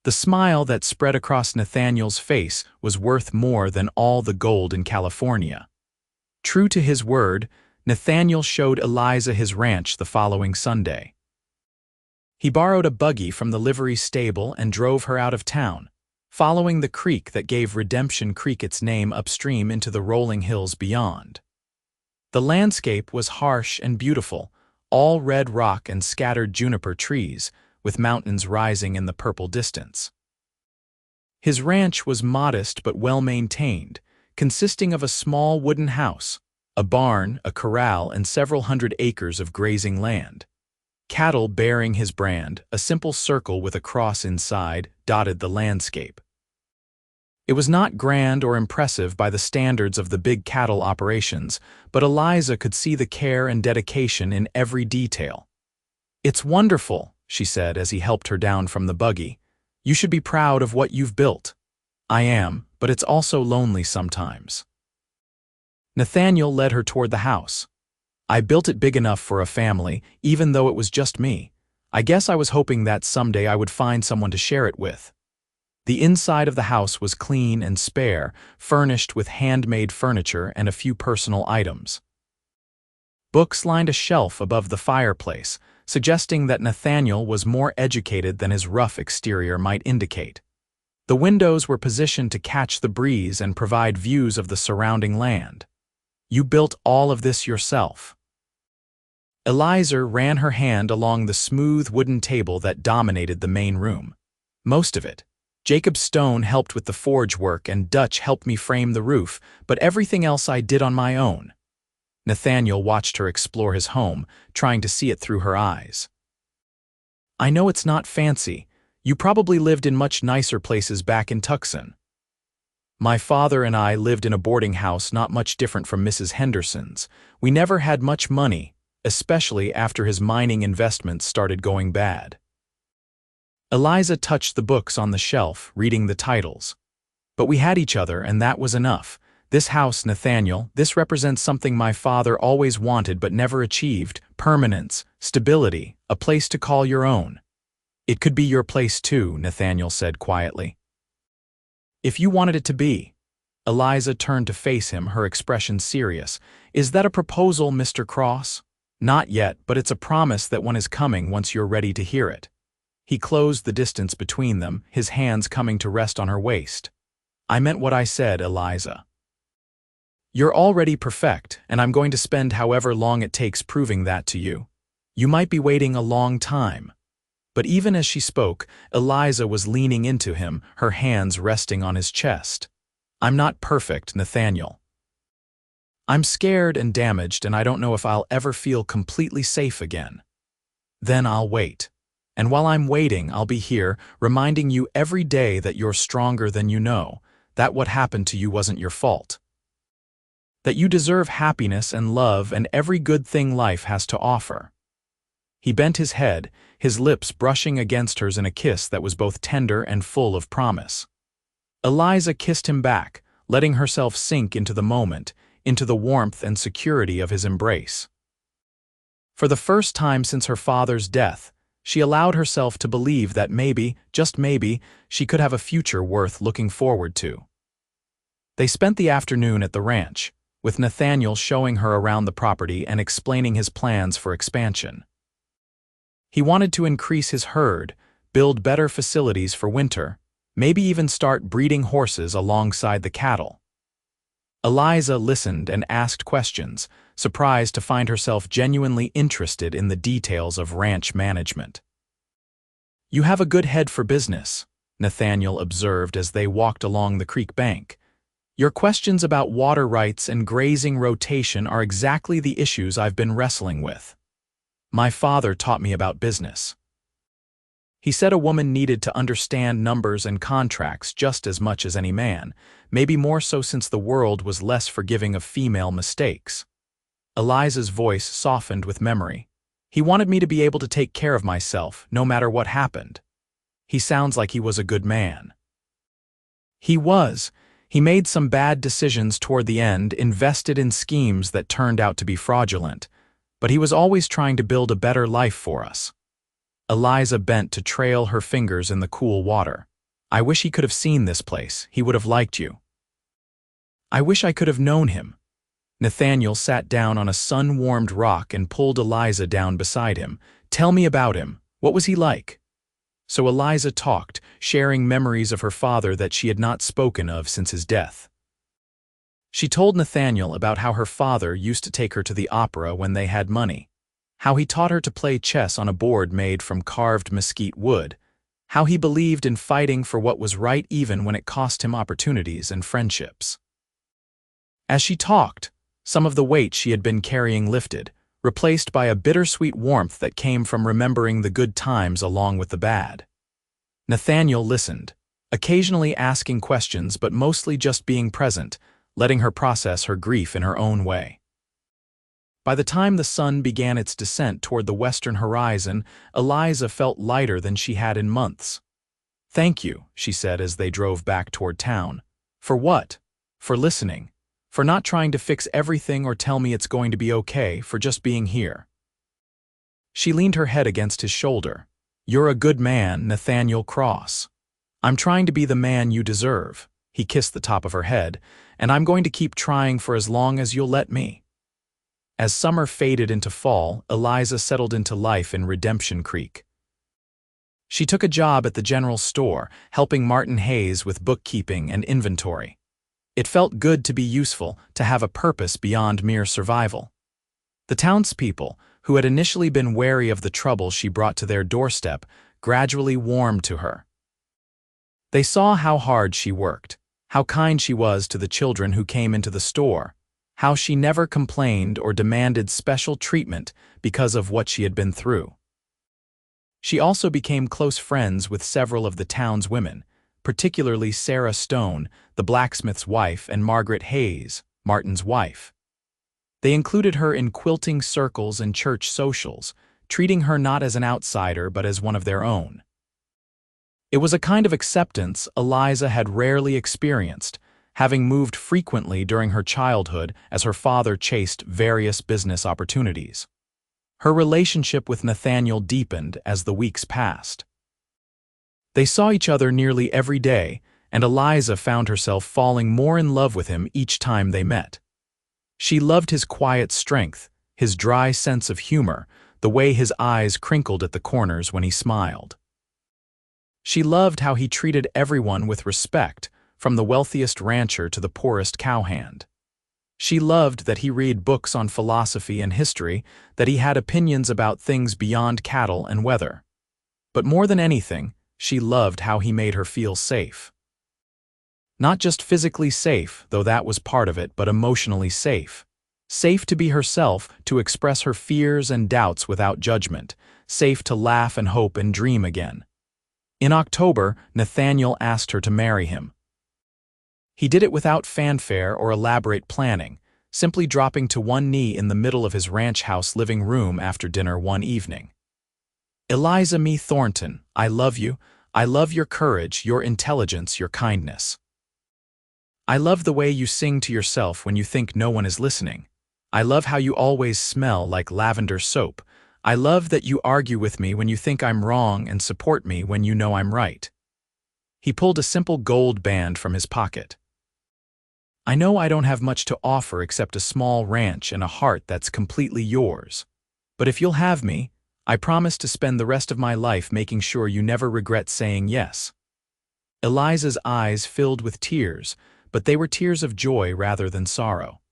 The smile that spread across Nathaniel's face was worth more than all the gold in California. True to his word, Nathaniel showed Eliza his ranch the following Sunday. He borrowed a buggy from the livery stable and drove her out of town, following the creek that gave Redemption Creek its name upstream into the rolling hills beyond. The landscape was harsh and beautiful, all red rock and scattered juniper trees, with mountains rising in the purple distance. His ranch was modest but well-maintained, consisting of a small wooden house, a barn, a corral, and several hundred acres of grazing land. Cattle bearing his brand, a simple circle with a cross inside, dotted the landscape. It was not grand or impressive by the standards of the big cattle operations, but Eliza could see the care and dedication in every detail. "It's wonderful," she said as he helped her down from the buggy. "You should be proud of what you've built." "I am, but it's also lonely sometimes." Nathaniel led her toward the house. "I built it big enough for a family, even though it was just me. I guess I was hoping that someday I would find someone to share it with." The inside of the house was clean and spare, furnished with handmade furniture and a few personal items. Books lined a shelf above the fireplace, suggesting that Nathaniel was more educated than his rough exterior might indicate. The windows were positioned to catch the breeze and provide views of the surrounding land. "You built all of this yourself?" Eliza ran her hand along the smooth wooden table that dominated the main room. "Most of it. Jacob Stone helped with the forge work and Dutch helped me frame the roof, but everything else I did on my own." Nathaniel watched her explore his home, trying to see it through her eyes. "I know it's not fancy. You probably lived in much nicer places back in Tucson." "My father and I lived in a boarding house not much different from Mrs. Henderson's. We never had much money, especially after his mining investments started going bad." Eliza touched the books on the shelf, reading the titles. "But we had each other, and that was enough. This house, Nathaniel, this represents something my father always wanted but never achieved: permanence, stability, a place to call your own." It could be your place too, Nathaniel said quietly. If you wanted it to be. Eliza turned to face him, her expression serious. Is that a proposal, Mr. Cross? Not yet, but it's a promise that one is coming once you're ready to hear it. He closed the distance between them, his hands coming to rest on her waist. I meant what I said, Eliza. You're already perfect, and I'm going to spend however long it takes proving that to you. You might be waiting a long time. But even as she spoke, Eliza was leaning into him, her hands resting on his chest. I'm not perfect, Nathaniel. I'm scared and damaged, and I don't know if I'll ever feel completely safe again. Then I'll wait. And while I'm waiting, I'll be here, reminding you every day that you're stronger than you know, that what happened to you wasn't your fault. That you deserve happiness and love and every good thing life has to offer. He bent his head, his lips brushing against hers in a kiss that was both tender and full of promise. Eliza kissed him back, letting herself sink into the moment, into the warmth and security of his embrace. For the first time since her father's death, she allowed herself to believe that maybe, just maybe, she could have a future worth looking forward to. They spent the afternoon at the ranch, with Nathaniel showing her around the property and explaining his plans for expansion. He wanted to increase his herd, build better facilities for winter, maybe even start breeding horses alongside the cattle. Eliza listened and asked questions, surprised to find herself genuinely interested in the details of ranch management. You have a good head for business, Nathaniel observed as they walked along the creek bank. Your questions about water rights and grazing rotation are exactly the issues I've been wrestling with. My father taught me about business. He said a woman needed to understand numbers and contracts just as much as any man, maybe more so since the world was less forgiving of female mistakes. Eliza's voice softened with memory. He wanted me to be able to take care of myself, no matter what happened. He sounds like he was a good man. He was. He made some bad decisions toward the end, invested in schemes that turned out to be fraudulent, but he was always trying to build a better life for us. Eliza bent to trail her fingers in the cool water. I wish he could have seen this place. He would have liked you. I wish I could have known him. Nathaniel sat down on a sun-warmed rock and pulled Eliza down beside him. Tell me about him. What was he like? So Eliza talked, sharing memories of her father that she had not spoken of since his death. She told Nathaniel about how her father used to take her to the opera when they had money, how he taught her to play chess on a board made from carved mesquite wood, how he believed in fighting for what was right even when it cost him opportunities and friendships. As she talked, some of the weight she had been carrying lifted, replaced by a bittersweet warmth that came from remembering the good times along with the bad. Nathaniel listened, occasionally asking questions but mostly just being present, letting her process her grief in her own way. By the time the sun began its descent toward the western horizon, Eliza felt lighter than she had in months. Thank you, she said as they drove back toward town. For what? For listening. For not trying to fix everything or tell me it's going to be okay, for just being here. She leaned her head against his shoulder. You're a good man, Nathaniel Cross. I'm trying to be the man you deserve. He kissed the top of her head, and I'm going to keep trying for as long as you'll let me. As summer faded into fall, Eliza settled into life in Redemption Creek. She took a job at the general store, helping Martin Hayes with bookkeeping and inventory. It felt good to be useful, to have a purpose beyond mere survival. The townspeople, who had initially been wary of the trouble she brought to their doorstep, gradually warmed to her. They saw how hard she worked, how kind she was to the children who came into the store, how she never complained or demanded special treatment because of what she had been through. She also became close friends with several of the town's women, particularly Sarah Stone, the blacksmith's wife, and Margaret Hayes, Martin's wife. They included her in quilting circles and church socials, treating her not as an outsider but as one of their own. It was a kind of acceptance Eliza had rarely experienced, having moved frequently during her childhood as her father chased various business opportunities. Her relationship with Nathaniel deepened as the weeks passed. They saw each other nearly every day, and Eliza found herself falling more in love with him each time they met. She loved his quiet strength, his dry sense of humor, the way his eyes crinkled at the corners when he smiled. She loved how he treated everyone with respect, from the wealthiest rancher to the poorest cowhand. She loved that he read books on philosophy and history, that he had opinions about things beyond cattle and weather. But more than anything, she loved how he made her feel safe. Not just physically safe, though that was part of it, but emotionally safe. Safe to be herself, to express her fears and doubts without judgment, safe to laugh and hope and dream again. In October, Nathaniel asked her to marry him. He did it without fanfare or elaborate planning, simply dropping to one knee in the middle of his ranch house living room after dinner one evening. "Eliza Mae Thornton, I love you. I love your courage, your intelligence, your kindness. I love the way you sing to yourself when you think no one is listening. I love how you always smell like lavender soap. I love that you argue with me when you think I'm wrong and support me when you know I'm right." He pulled a simple gold band from his pocket. "I know I don't have much to offer except a small ranch and a heart that's completely yours. But if you'll have me, I promise to spend the rest of my life making sure you never regret saying yes." Eliza's eyes filled with tears, but they were tears of joy rather than sorrow.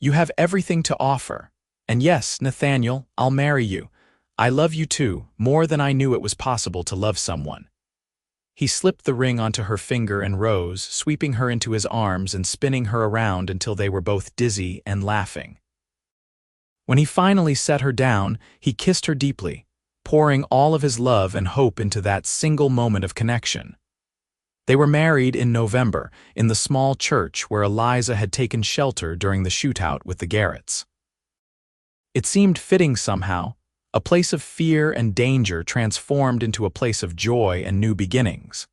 "You have everything to offer. And yes, Nathaniel, I'll marry you. I love you too, more than I knew it was possible to love someone." He slipped the ring onto her finger and rose, sweeping her into his arms and spinning her around until they were both dizzy and laughing. When he finally set her down, he kissed her deeply, pouring all of his love and hope into that single moment of connection. They were married in November, in the small church where Eliza had taken shelter during the shootout with the Garretts. It seemed fitting somehow, a place of fear and danger transformed into a place of joy and new beginnings.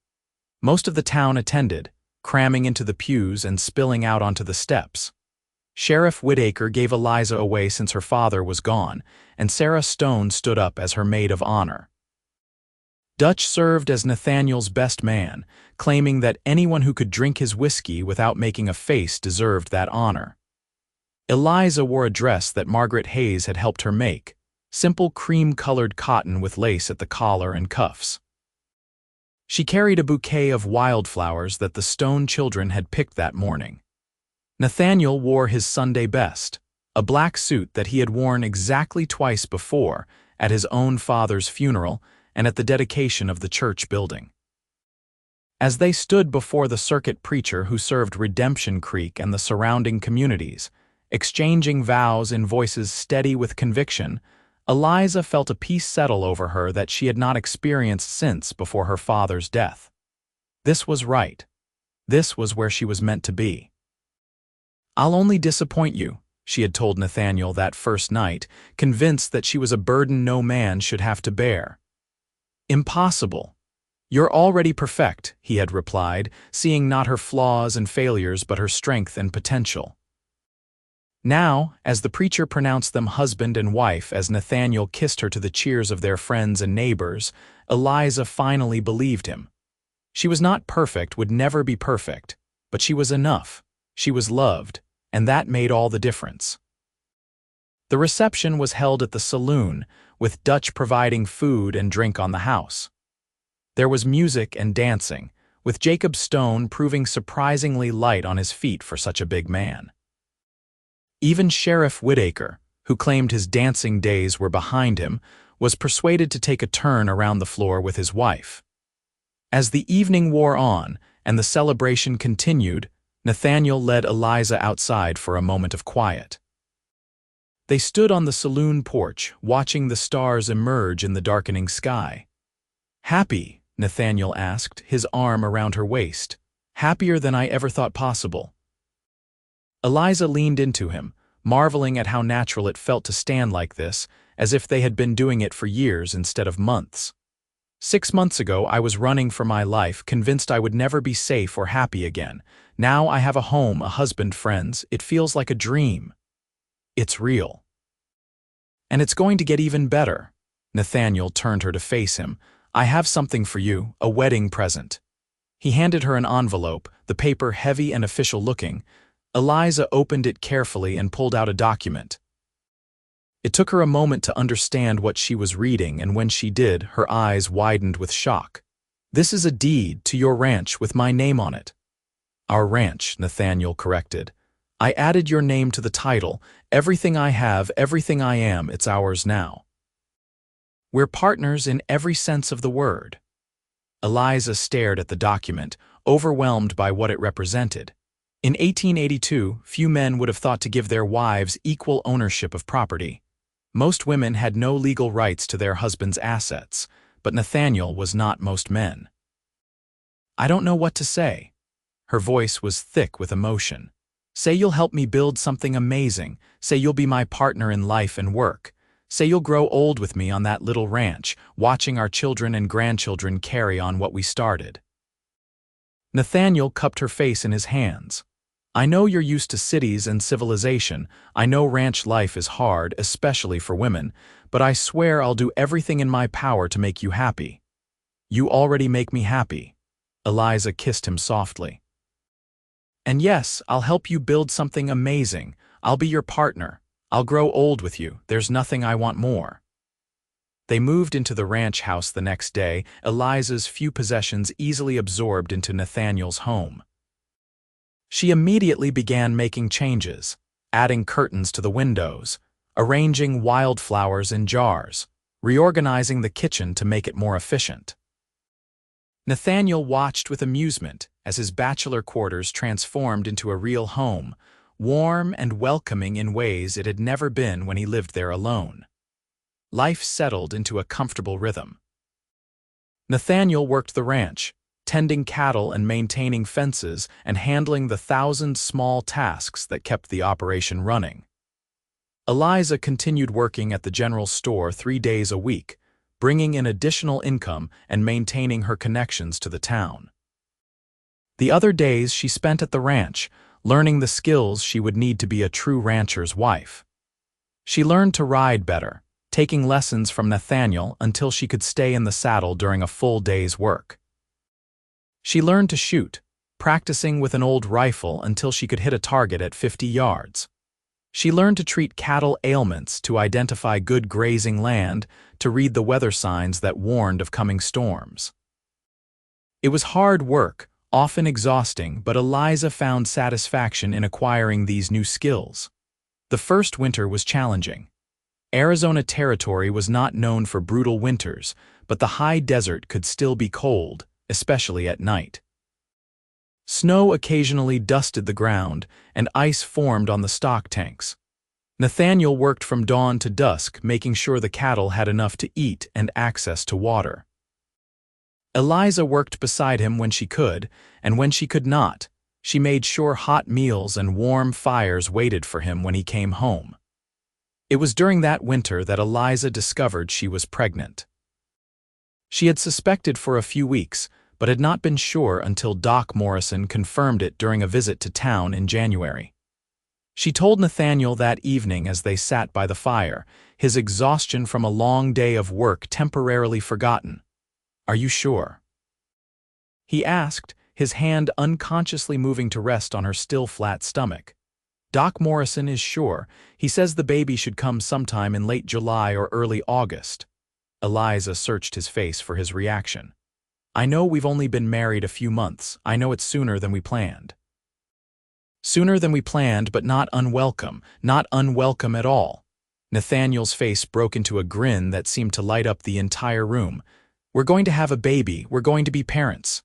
Most of the town attended, cramming into the pews and spilling out onto the steps. Sheriff Whitaker gave Eliza away since her father was gone, and Sarah Stone stood up as her maid of honor. Dutch served as Nathaniel's best man, claiming that anyone who could drink his whiskey without making a face deserved that honor. Eliza wore a dress that Margaret Hayes had helped her make, simple cream-colored cotton with lace at the collar and cuffs. She carried a bouquet of wildflowers that the Stone children had picked that morning. Nathaniel wore his Sunday best, a black suit that he had worn exactly twice before, at his own father's funeral and at the dedication of the church building. As they stood before the circuit preacher who served Redemption Creek and the surrounding communities, exchanging vows in voices steady with conviction, Eliza felt a peace settle over her that she had not experienced since before her father's death. This was right. This was where she was meant to be. "I'll only disappoint you," she had told Nathaniel that first night, convinced that she was a burden no man should have to bear. "Impossible. You're already perfect," he had replied, seeing not her flaws and failures but her strength and potential. Now, as the preacher pronounced them husband and wife as Nathaniel kissed her to the cheers of their friends and neighbors, Eliza finally believed him. She was not perfect, would never be perfect, but she was enough. She was loved, and that made all the difference. The reception was held at the saloon, with Dutch providing food and drink on the house. There was music and dancing, with Jacob Stone proving surprisingly light on his feet for such a big man. Even Sheriff Whitaker, who claimed his dancing days were behind him, was persuaded to take a turn around the floor with his wife. As the evening wore on and the celebration continued, Nathaniel led Eliza outside for a moment of quiet. They stood on the saloon porch, watching the stars emerge in the darkening sky. "Happy?" Nathaniel asked, his arm around her waist. "Happier than I ever thought possible." Eliza leaned into him, marveling at how natural it felt to stand like this, as if they had been doing it for years instead of months. 6 months ago, I was running for my life, convinced I would never be safe or happy again. Now I have a home, a husband, friends. It feels like a dream. It's real. And it's going to get even better. Nathaniel turned her to face him, I have something for you, a wedding present." He handed her an envelope, the paper heavy and official-looking. Eliza opened it carefully and pulled out a document. It took her a moment to understand what she was reading, and when she did, her eyes widened with shock. "This is a deed to your ranch with my name on it." "Our ranch," Nathaniel corrected. "I added your name to the title. Everything I have, everything I am, it's ours now. We're partners in every sense of the word." Eliza stared at the document, overwhelmed by what it represented. In 1882, few men would have thought to give their wives equal ownership of property. Most women had no legal rights to their husband's assets, but Nathaniel was not most men. "I don't know what to say." Her voice was thick with emotion. "Say you'll help me build something amazing. Say you'll be my partner in life and work. Say you'll grow old with me on that little ranch, watching our children and grandchildren carry on what we started." Nathaniel cupped her face in his hands. "I know you're used to cities and civilization. I know ranch life is hard, especially for women, but I swear I'll do everything in my power to make you happy." "You already make me happy." Eliza kissed him softly. "And yes, I'll help you build something amazing. I'll be your partner. I'll grow old with you. There's nothing I want more." They moved into the ranch house the next day, Eliza's few possessions easily absorbed into Nathaniel's home. She immediately began making changes, adding curtains to the windows, arranging wildflowers in jars, reorganizing the kitchen to make it more efficient. Nathaniel watched with amusement as his bachelor quarters transformed into a real home, warm and welcoming in ways it had never been when he lived there alone. Life settled into a comfortable rhythm. Nathaniel worked the ranch, tending cattle and maintaining fences and handling the thousand small tasks that kept the operation running. Eliza continued working at the general store 3 days a week, bringing in additional income and maintaining her connections to the town. The other days she spent at the ranch, learning the skills she would need to be a true rancher's wife. She learned to ride better, taking lessons from Nathaniel until she could stay in the saddle during a full day's work. She learned to shoot, practicing with an old rifle until she could hit a target at 50 yards. She learned to treat cattle ailments, to identify good grazing land, to read the weather signs that warned of coming storms. It was hard work, often exhausting, but Eliza found satisfaction in acquiring these new skills. The first winter was challenging. Arizona Territory was not known for brutal winters, but the high desert could still be cold, especially at night. Snow occasionally dusted the ground, and ice formed on the stock tanks. Nathaniel worked from dawn to dusk, making sure the cattle had enough to eat and access to water. Eliza worked beside him when she could, and when she could not, she made sure hot meals and warm fires waited for him when he came home. It was during that winter that Eliza discovered she was pregnant. She had suspected for a few weeks, but had not been sure until Doc Morrison confirmed it during a visit to town in January. She told Nathaniel that evening as they sat by the fire, his exhaustion from a long day of work temporarily forgotten. "Are you sure?" he asked, his hand unconsciously moving to rest on her still flat stomach. "Doc Morrison is sure. He says the baby should come sometime in late July or early August." Eliza searched his face for his reaction. "I know we've only been married a few months. I know it's sooner than we planned." "Sooner than we planned, but not unwelcome at all." Nathaniel's face broke into a grin that seemed to light up the entire room. "We're going to have a baby. We're going to be parents."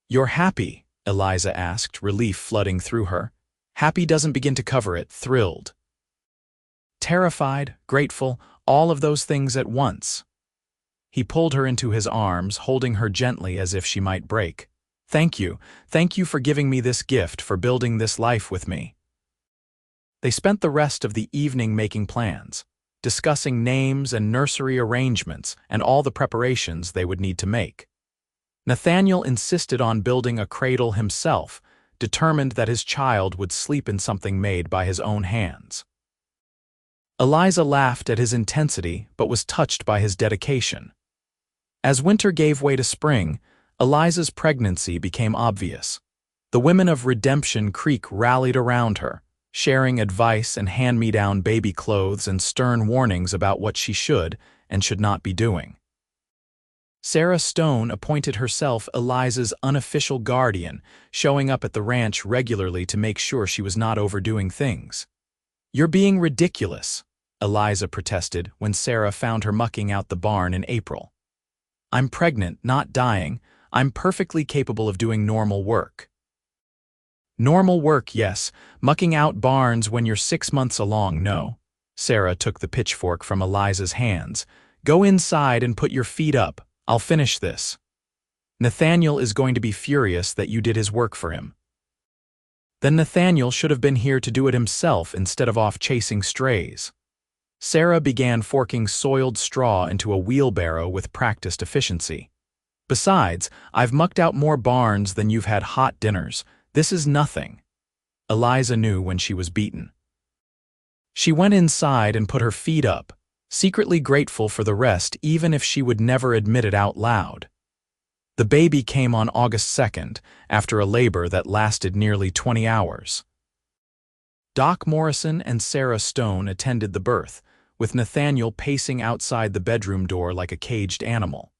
"You're happy?" Eliza asked, relief flooding through her. Happy doesn't begin to cover it. Thrilled. Terrified, grateful, all of those things at once. He pulled her into his arms, holding her gently as if she might break. Thank you for giving me this gift, for building this life with me." They spent the rest of the evening making plans, discussing names and nursery arrangements and all the preparations they would need to make. Nathaniel insisted on building a cradle himself, determined that his child would sleep in something made by his own hands. Eliza laughed at his intensity but was touched by his dedication. As winter gave way to spring, Eliza's pregnancy became obvious. The women of Redemption Creek rallied around her, sharing advice and hand-me-down baby clothes and stern warnings about what she should and should not be doing. Sarah Stone appointed herself Eliza's unofficial guardian, showing up at the ranch regularly to make sure she was not overdoing things. "You're being ridiculous," Eliza protested when Sarah found her mucking out the barn in April. "I'm pregnant, not dying. I'm perfectly capable of doing normal work." "Normal work, yes. Mucking out barns when you're 6 months along, no." Sarah took the pitchfork from Eliza's hands. "Go inside and put your feet up. I'll finish this. Nathaniel is going to be furious that you did his work for him." "Then Nathaniel should have been here to do it himself instead of off chasing strays." Sarah began forking soiled straw into a wheelbarrow with practiced efficiency. "Besides, I've mucked out more barns than you've had hot dinners. This is nothing." Eliza knew when she was beaten. She went inside and put her feet up, secretly grateful for the rest even if she would never admit it out loud. The baby came on August 2nd, after a labor that lasted nearly 20 hours. Doc Morrison and Sarah Stone attended the birth, with Nathaniel pacing outside the bedroom door like a caged animal.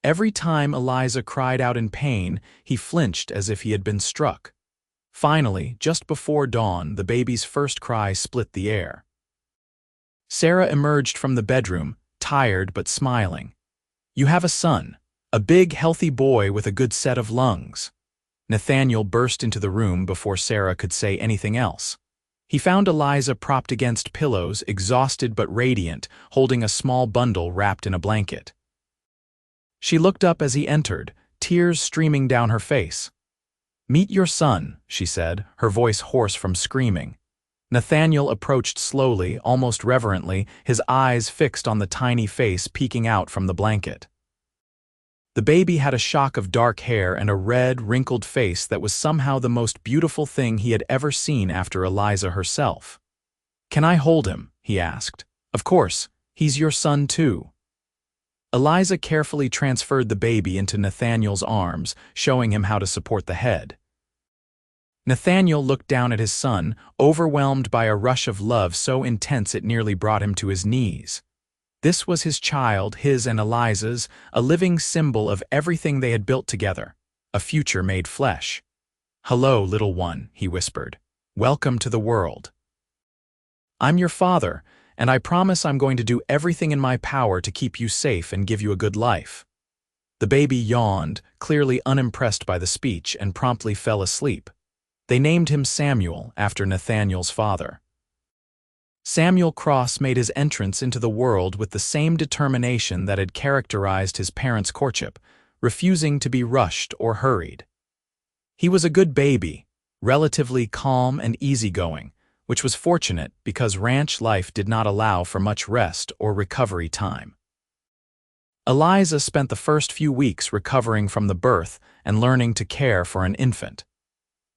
Every time Eliza cried out in pain, he flinched as if he had been struck. Finally, just before dawn, the baby's first cry split the air. Sarah emerged from the bedroom, tired but smiling. "You have a son, a big, healthy boy with a good set of lungs." Nathaniel burst into the room before Sarah could say anything else. He found Eliza propped against pillows, exhausted but radiant, holding a small bundle wrapped in a blanket. She looked up as he entered, tears streaming down her face. "Meet your son," she said, her voice hoarse from screaming. Nathaniel approached slowly, almost reverently, his eyes fixed on the tiny face peeking out from the blanket. The baby had a shock of dark hair and a red, wrinkled face that was somehow the most beautiful thing he had ever seen after Eliza herself. "Can I hold him?" he asked. "Of course, he's your son too." Eliza carefully transferred the baby into Nathaniel's arms, showing him how to support the head. Nathaniel looked down at his son, overwhelmed by a rush of love so intense it nearly brought him to his knees. This was his child, his and Eliza's, a living symbol of everything they had built together, a future made flesh. "Hello, little one," he whispered. "Welcome to the world. I'm your father, and I promise I'm going to do everything in my power to keep you safe and give you a good life." The baby yawned, clearly unimpressed by the speech, and promptly fell asleep. They named him Samuel, after Nathaniel's father. Nathaniel Cross made his entrance into the world with the same determination that had characterized his parents' courtship, refusing to be rushed or hurried. He was a good baby, relatively calm and easygoing, which was fortunate because ranch life did not allow for much rest or recovery time. Eliza spent the first few weeks recovering from the birth and learning to care for an infant.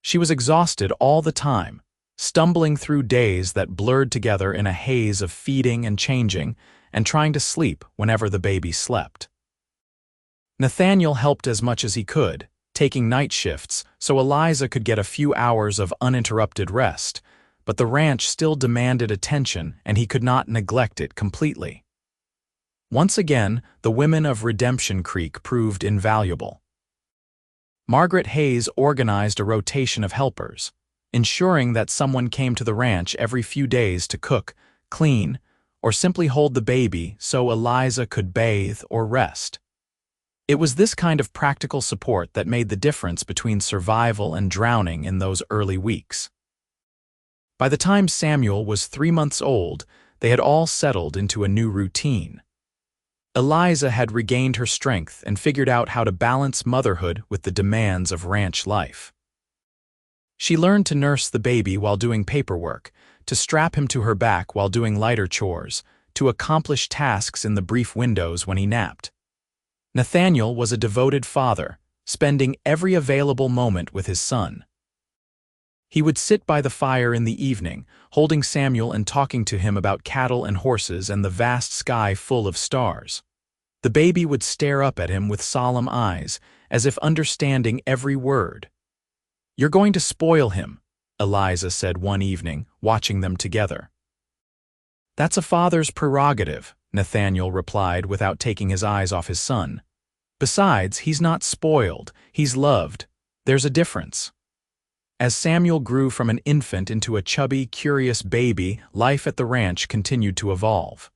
She was exhausted all the time, stumbling through days that blurred together in a haze of feeding and changing and trying to sleep whenever the baby slept. Nathaniel helped as much as he could, taking night shifts so Eliza could get a few hours of uninterrupted rest, but the ranch still demanded attention and he could not neglect it completely. Once again, the women of Redemption Creek proved invaluable. Margaret Hayes organized a rotation of helpers, ensuring that someone came to the ranch every few days to cook, clean, or simply hold the baby so Eliza could bathe or rest. It was this kind of practical support that made the difference between survival and drowning in those early weeks. By the time Samuel was 3 months old, they had all settled into a new routine. Eliza had regained her strength and figured out how to balance motherhood with the demands of ranch life. She learned to nurse the baby while doing paperwork, to strap him to her back while doing lighter chores, to accomplish tasks in the brief windows when he napped. Nathaniel was a devoted father, spending every available moment with his son. He would sit by the fire in the evening, holding Samuel and talking to him about cattle and horses and the vast sky full of stars. The baby would stare up at him with solemn eyes, as if understanding every word. "You're going to spoil him," Eliza said one evening, watching them together. "That's a father's prerogative," Nathaniel replied without taking his eyes off his son. "Besides, he's not spoiled, he's loved. There's a difference." As Samuel grew from an infant into a chubby, curious baby, life at the ranch continued to evolve.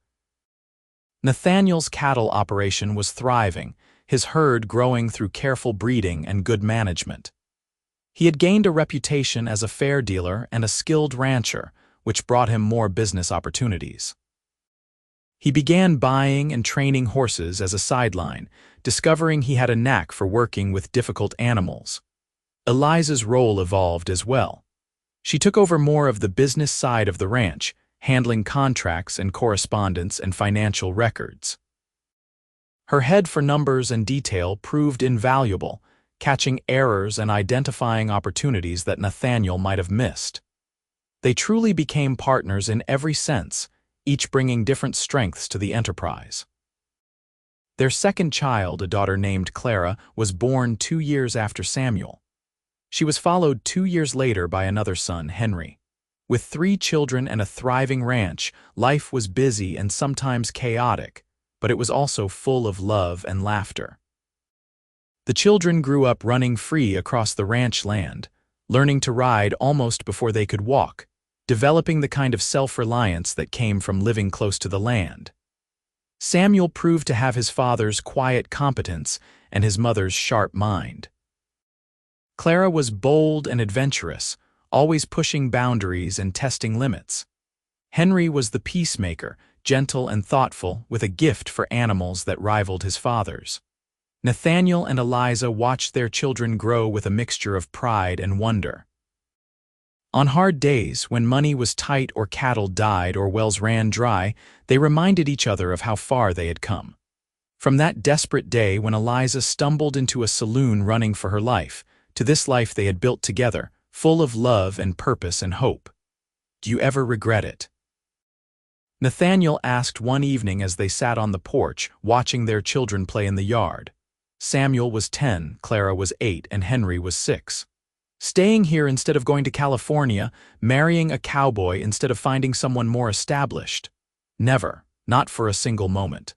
Nathaniel's cattle operation was thriving, his herd growing through careful breeding and good management. He had gained a reputation as a fair dealer and a skilled rancher, which brought him more business opportunities. He began buying and training horses as a sideline, discovering he had a knack for working with difficult animals. Eliza's role evolved as well. She took over more of the business side of the ranch, handling contracts and correspondence and financial records. Her head for numbers and detail proved invaluable, catching errors and identifying opportunities that Nathaniel might have missed. They truly became partners in every sense, each bringing different strengths to the enterprise. Their second child, a daughter named Clara, was born 2 years after Samuel. She was followed 2 years later by another son, Henry. With 3 children and a thriving ranch, life was busy and sometimes chaotic, but it was also full of love and laughter. The children grew up running free across the ranch land, learning to ride almost before they could walk, developing the kind of self-reliance that came from living close to the land. Samuel proved to have his father's quiet competence and his mother's sharp mind. Clara was bold and adventurous, always pushing boundaries and testing limits. Henry was the peacemaker, gentle and thoughtful, with a gift for animals that rivaled his father's. Nathaniel and Eliza watched their children grow with a mixture of pride and wonder. On hard days, when money was tight or cattle died or wells ran dry, they reminded each other of how far they had come. From that desperate day when Eliza stumbled into a saloon running for her life, to this life they had built together, full of love and purpose and hope. "Do you ever regret it?" Nathaniel asked one evening as they sat on the porch, watching their children play in the yard. Samuel was 10, Clara was 8, and Henry was 6. "Staying here instead of going to California, marrying a cowboy instead of finding someone more established." "Never, not for a single moment."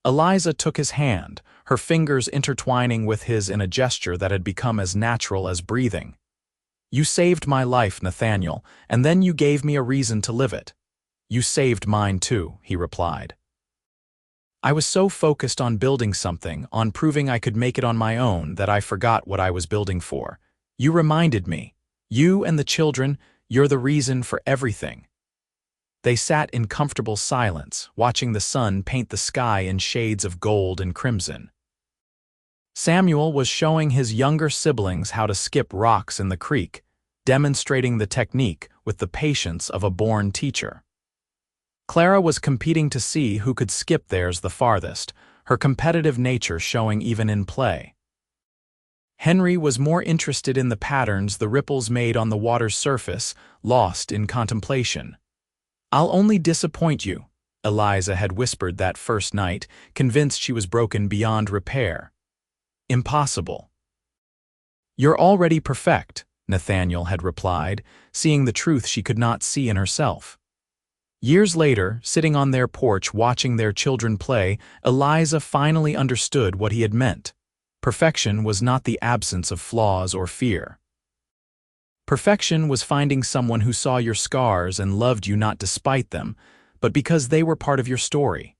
Eliza took his hand, her fingers intertwining with his in a gesture that had become as natural as breathing. "You saved my life, Nathaniel, and then you gave me a reason to live it." "You saved mine too," he replied. "I was so focused on building something, on proving I could make it on my own, that I forgot what I was building for. You reminded me. You and the children, you're the reason for everything." They sat in comfortable silence, watching the sun paint the sky in shades of gold and crimson. Samuel was showing his younger siblings how to skip rocks in the creek, demonstrating the technique with the patience of a born teacher. Clara was competing to see who could skip theirs the farthest, her competitive nature showing even in play. Henry was more interested in the patterns the ripples made on the water's surface, lost in contemplation. "I'll only disappoint you," Eliza had whispered that first night, convinced she was broken beyond repair. "Impossible." "You're already perfect," Nathaniel had replied, seeing the truth she could not see in herself. Years later, sitting on their porch watching their children play, Eliza finally understood what he had meant. Perfection was not the absence of flaws or fear. Perfection was finding someone who saw your scars and loved you not despite them, but because they were part of your story.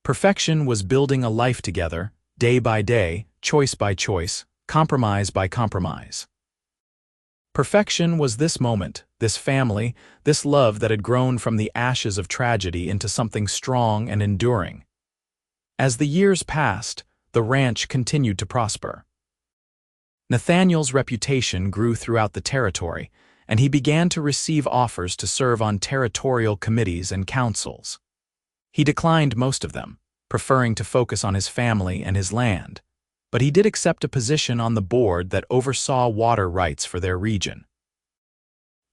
Perfection was building a life together, day by day, choice by choice, compromise by compromise. Perfection was this moment, this family, this love that had grown from the ashes of tragedy into something strong and enduring. As the years passed, the ranch continued to prosper. Nathaniel's reputation grew throughout the territory, and he began to receive offers to serve on territorial committees and councils. He declined most of them, preferring to focus on his family and his land, but he did accept a position on the board that oversaw water rights for their region.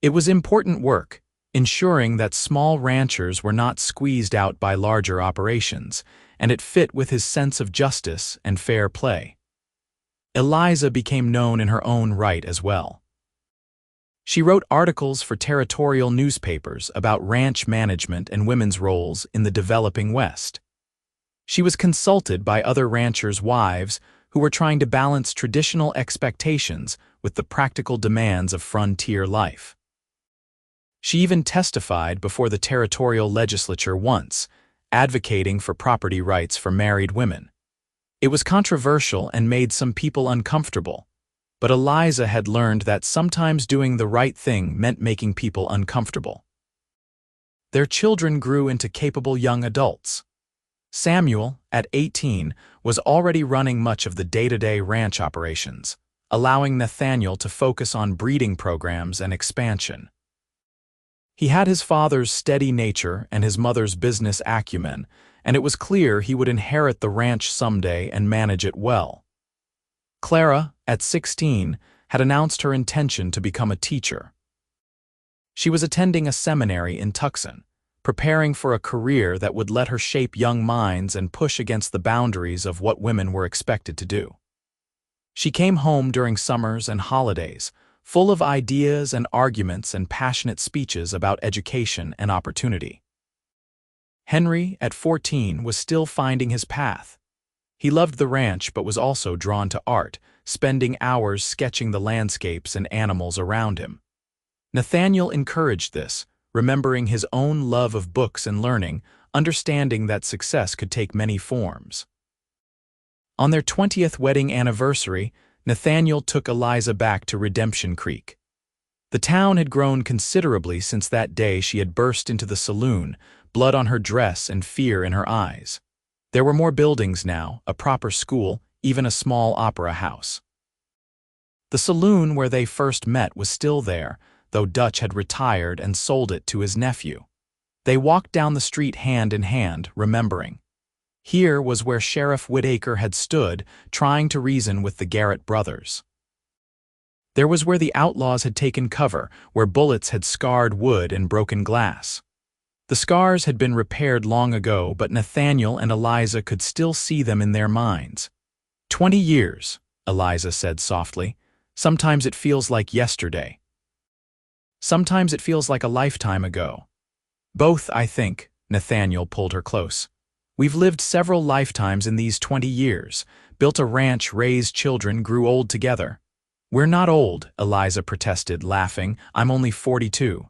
It was important work, ensuring that small ranchers were not squeezed out by larger operations, and it fit with his sense of justice and fair play. Eliza became known in her own right as well. She wrote articles for territorial newspapers about ranch management and women's roles in the developing West. She was consulted by other ranchers' wives who were trying to balance traditional expectations with the practical demands of frontier life. She even testified before the territorial legislature once, advocating for property rights for married women. It was controversial and made some people uncomfortable, but Eliza had learned that sometimes doing the right thing meant making people uncomfortable. Their children grew into capable young adults. Samuel, at 18, was already running much of the day-to-day ranch operations, allowing Nathaniel to focus on breeding programs and expansion. He had his father's steady nature and his mother's business acumen, and it was clear he would inherit the ranch someday and manage it well. Clara, at 16, had announced her intention to become a teacher. She was attending a seminary in Tucson, preparing for a career that would let her shape young minds and push against the boundaries of what women were expected to do. She came home during summers and holidays, full of ideas and arguments and passionate speeches about education and opportunity. Henry, at 14, was still finding his path. He loved the ranch but was also drawn to art, spending hours sketching the landscapes and animals around him. Nathaniel encouraged this, remembering his own love of books and learning, understanding that success could take many forms. On their 20th wedding anniversary, Nathaniel took Eliza back to Redemption Creek. The town had grown considerably since that day she had burst into the saloon, blood on her dress and fear in her eyes. There were more buildings now, a proper school, even a small opera house. The saloon where they first met was still there, though Dutch had retired and sold it to his nephew. They walked down the street hand in hand, remembering. Here was where Sheriff Whitaker had stood, trying to reason with the Garrett brothers. There was where the outlaws had taken cover, where bullets had scarred wood and broken glass. The scars had been repaired long ago, but Nathaniel and Eliza could still see them in their minds. 20 years, Eliza said softly. Sometimes it feels like yesterday. Sometimes it feels like a lifetime ago. Both, I think, Nathaniel pulled her close. We've lived several lifetimes in these 20 years, built a ranch, raised children, grew old together. We're not old, Eliza protested, laughing. I'm only 42.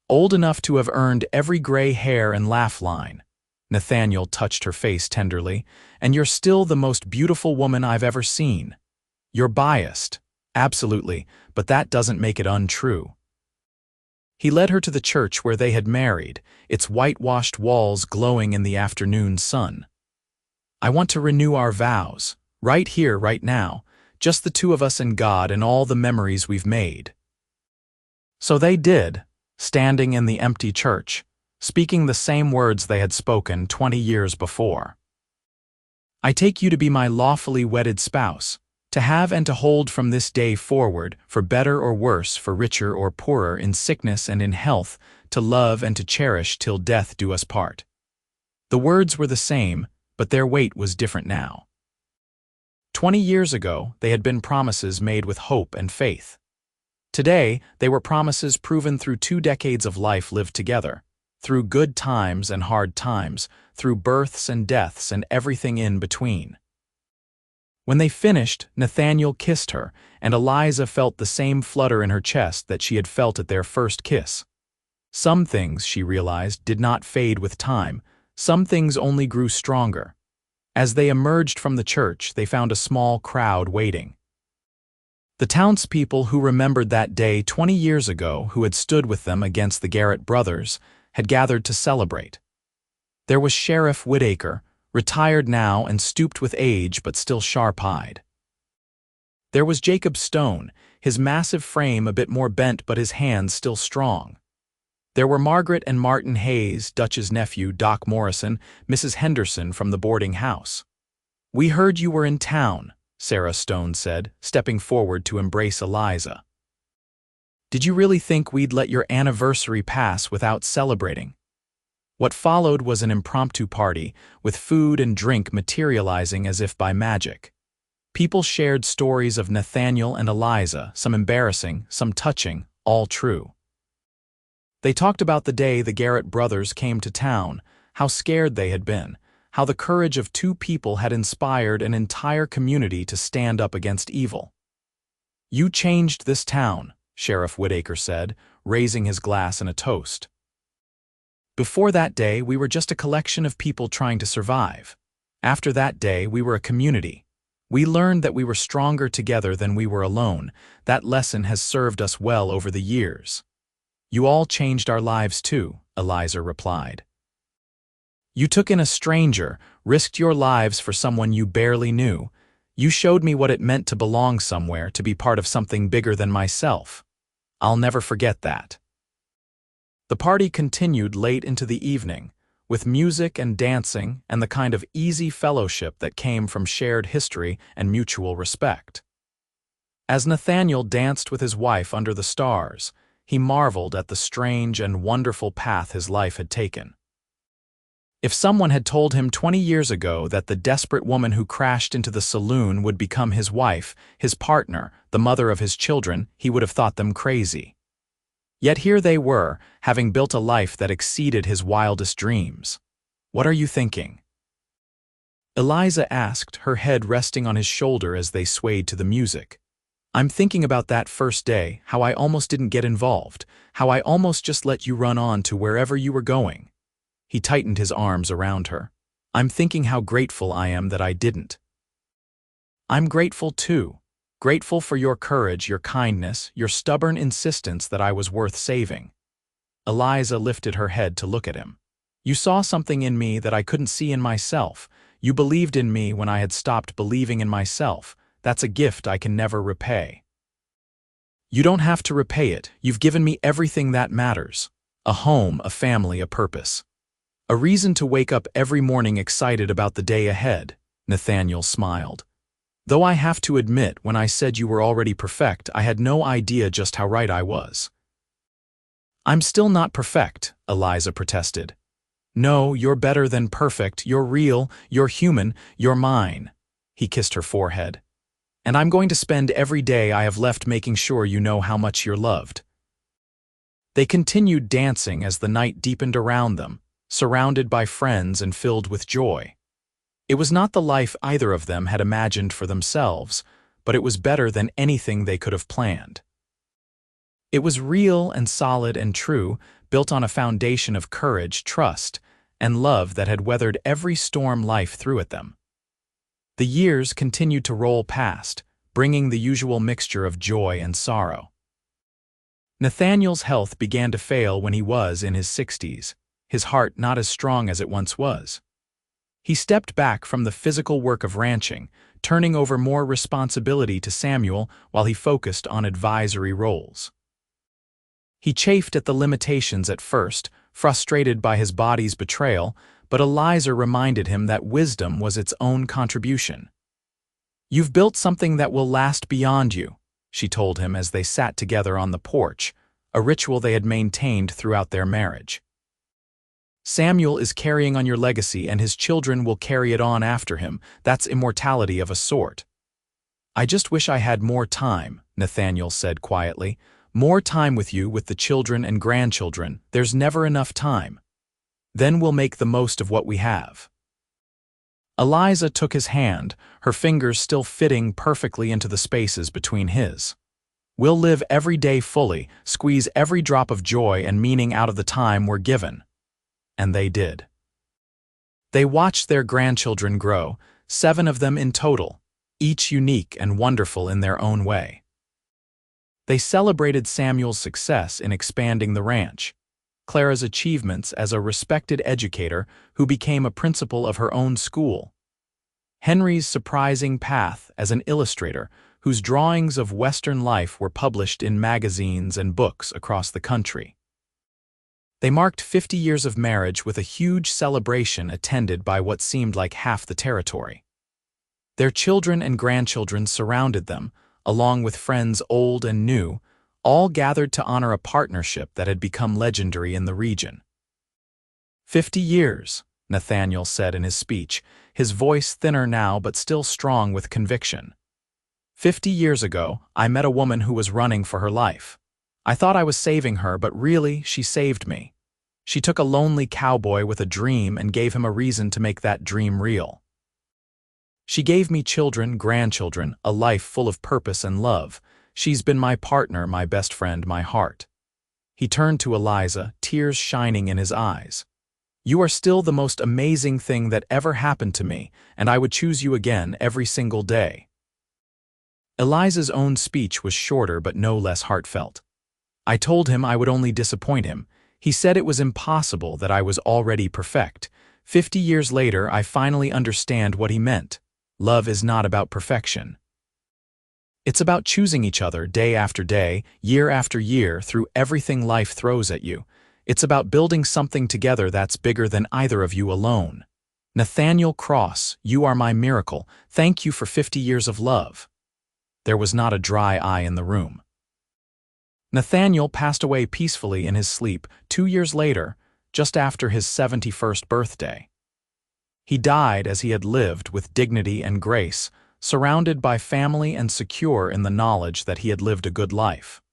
Old enough to have earned every gray hair and laugh line. Nathaniel touched her face tenderly. And you're still the most beautiful woman I've ever seen. You're biased. Absolutely, but that doesn't make it untrue. He led her to the church where they had married, its whitewashed walls glowing in the afternoon sun. I want to renew our vows, right here, right now, just the two of us and God and all the memories we've made. So they did, standing in the empty church, speaking the same words they had spoken 20 years before. I take you to be my lawfully wedded spouse, to have and to hold from this day forward, for better or worse, for richer or poorer, in sickness and in health, to love and to cherish till death do us part. The words were the same, but their weight was different now. 20 years ago, they had been promises made with hope and faith. Today, they were promises proven through 2 decades of life lived together, through good times and hard times, through births and deaths and everything in between. When they finished, Nathaniel kissed her, and Eliza felt the same flutter in her chest that she had felt at their first kiss. Some things, she realized, did not fade with time. Some things only grew stronger. As they emerged from the church, they found a small crowd waiting. The townspeople who remembered that day 20 years ago, who had stood with them against the Garrett brothers, had gathered to celebrate. There was Sheriff Whitaker, retired now and stooped with age but still sharp-eyed. There was Jacob Stone, his massive frame a bit more bent but his hands still strong. There were Margaret and Martin Hayes, Dutch's nephew, Doc Morrison, Mrs. Henderson from the boarding house. "We heard you were in town," Sarah Stone said, stepping forward to embrace Eliza. "Did you really think we'd let your anniversary pass without celebrating?" What followed was an impromptu party, with food and drink materializing as if by magic. People shared stories of Nathaniel and Eliza, some embarrassing, some touching, all true. They talked about the day the Garrett brothers came to town, how scared they had been, how the courage of two people had inspired an entire community to stand up against evil. "You changed this town," Sheriff Whitaker said, raising his glass in a toast. "Before that day, we were just a collection of people trying to survive. After that day, we were a community. We learned that we were stronger together than we were alone. That lesson has served us well over the years." "You all changed our lives too," Eliza replied. "You took in a stranger, risked your lives for someone you barely knew. You showed me what it meant to belong somewhere, to be part of something bigger than myself. I'll never forget that." The party continued late into the evening, with music and dancing and the kind of easy fellowship that came from shared history and mutual respect. As Nathaniel danced with his wife under the stars, he marveled at the strange and wonderful path his life had taken. If someone had told him 20 years ago that the desperate woman who crashed into the saloon would become his wife, his partner, the mother of his children, he would have thought them crazy. Yet here they were, having built a life that exceeded his wildest dreams. "What are you thinking?" Eliza asked, her head resting on his shoulder as they swayed to the music. "I'm thinking about that first day, how I almost didn't get involved, how I almost just let you run on to wherever you were going." He tightened his arms around her. "I'm thinking how grateful I am that I didn't." "I'm grateful too. Grateful for your courage, your kindness, your stubborn insistence that I was worth saving." Eliza lifted her head to look at him. "You saw something in me that I couldn't see in myself. You believed in me when I had stopped believing in myself. That's a gift I can never repay." "You don't have to repay it. You've given me everything that matters. A home, a family, a purpose. A reason to wake up every morning excited about the day ahead." Nathaniel smiled. "Though I have to admit, when I said you were already perfect, I had no idea just how right I was." "I'm still not perfect," Eliza protested. "No, you're better than perfect. You're real, you're human, you're mine." He kissed her forehead. "And I'm going to spend every day I have left making sure you know how much you're loved." They continued dancing as the night deepened around them, surrounded by friends and filled with joy. It was not the life either of them had imagined for themselves, but it was better than anything they could have planned. It was real and solid and true, built on a foundation of courage, trust, and love that had weathered every storm life threw at them. The years continued to roll past, bringing the usual mixture of joy and sorrow. Nathaniel's health began to fail when he was in his 60s, his heart not as strong as it once was. He stepped back from the physical work of ranching, turning over more responsibility to Samuel while he focused on advisory roles. He chafed at the limitations at first, frustrated by his body's betrayal, but Eliza reminded him that wisdom was its own contribution. "You've built something that will last beyond you," she told him as they sat together on the porch, a ritual they had maintained throughout their marriage. "Samuel is carrying on your legacy and his children will carry it on after him. That's immortality of a sort." "I just wish I had more time," Nathaniel said quietly. "More time with you, with the children and grandchildren. There's never enough time. Then we'll make the most of what we have." Eliza took his hand, her fingers still fitting perfectly into the spaces between his. "We'll live every day fully, squeeze every drop of joy and meaning out of the time we're given." And they did. They watched their grandchildren grow, 7 of them in total, each unique and wonderful in their own way. They celebrated Samuel's success in expanding the ranch, Clara's achievements as a respected educator who became a principal of her own school, Henry's surprising path as an illustrator whose drawings of Western life were published in magazines and books across the country. They marked 50 years of marriage with a huge celebration attended by what seemed like half the territory. Their children and grandchildren surrounded them, along with friends old and new, all gathered to honor a partnership that had become legendary in the region. 50 years, Nathaniel said in his speech, his voice thinner now but still strong with conviction. 50 years ago, I met a woman who was running for her life. I thought I was saving her, but really, she saved me. She took a lonely cowboy with a dream and gave him a reason to make that dream real. She gave me children, grandchildren, a life full of purpose and love. She's been my partner, my best friend, my heart. He turned to Eliza, tears shining in his eyes. You are still the most amazing thing that ever happened to me, and I would choose you again every single day. Eliza's own speech was shorter but no less heartfelt. I told him I would only disappoint him. He said it was impossible, that I was already perfect. 50 years later, I finally understand what he meant. Love is not about perfection. It's about choosing each other day after day, year after year, through everything life throws at you. It's about building something together that's bigger than either of you alone. Nathaniel Cross, you are my miracle. Thank you for 50 years of love. There was not a dry eye in the room. Nathaniel passed away peacefully in his sleep 2 years later, just after his 71st birthday. He died as he had lived, with dignity and grace, surrounded by family and secure in the knowledge that he had lived a good life.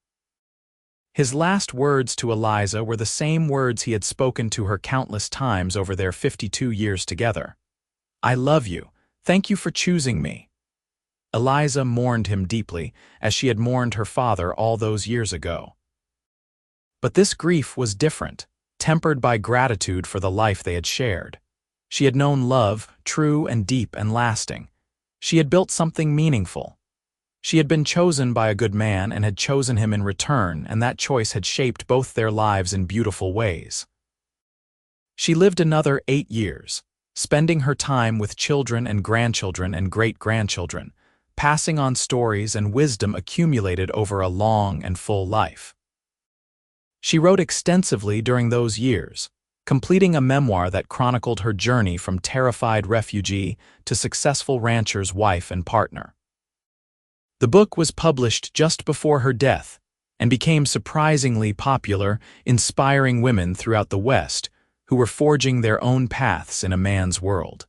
His last words to Eliza were the same words he had spoken to her countless times over their 52 years together. I love you. Thank you for choosing me. Eliza mourned him deeply, as she had mourned her father all those years ago. But this grief was different, tempered by gratitude for the life they had shared. She had known love, true and deep and lasting. She had built something meaningful. She had been chosen by a good man and had chosen him in return, and that choice had shaped both their lives in beautiful ways. She lived another 8 years, spending her time with children and grandchildren and great-grandchildren, passing on stories and wisdom accumulated over a long and full life. She wrote extensively during those years, completing a memoir that chronicled her journey from terrified refugee to successful rancher's wife and partner. The book was published just before her death and became surprisingly popular, inspiring women throughout the West who were forging their own paths in a man's world.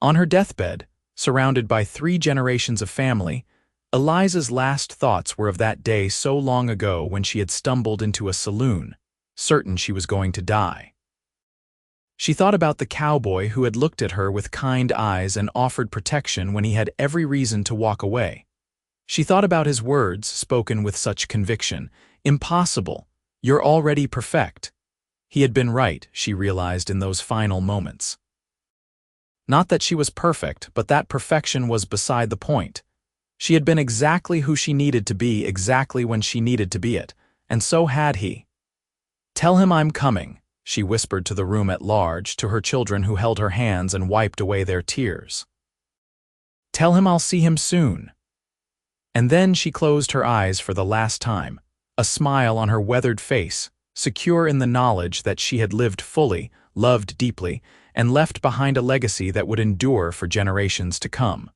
On her deathbed, surrounded by 3 generations of family, Eliza's last thoughts were of that day so long ago when she had stumbled into a saloon, certain she was going to die. She thought about the cowboy who had looked at her with kind eyes and offered protection when he had every reason to walk away. She thought about his words, spoken with such conviction. Impossible. You're already perfect. He had been right, she realized in those final moments. Not that she was perfect, but that perfection was beside the point. She had been exactly who she needed to be, exactly when she needed to be it, and so had he. Tell him I'm coming, she whispered to the room at large, to her children who held her hands and wiped away their tears. Tell him I'll see him soon. And then she closed her eyes for the last time, a smile on her weathered face, secure in the knowledge that she had lived fully, loved deeply, and left behind a legacy that would endure for generations to come.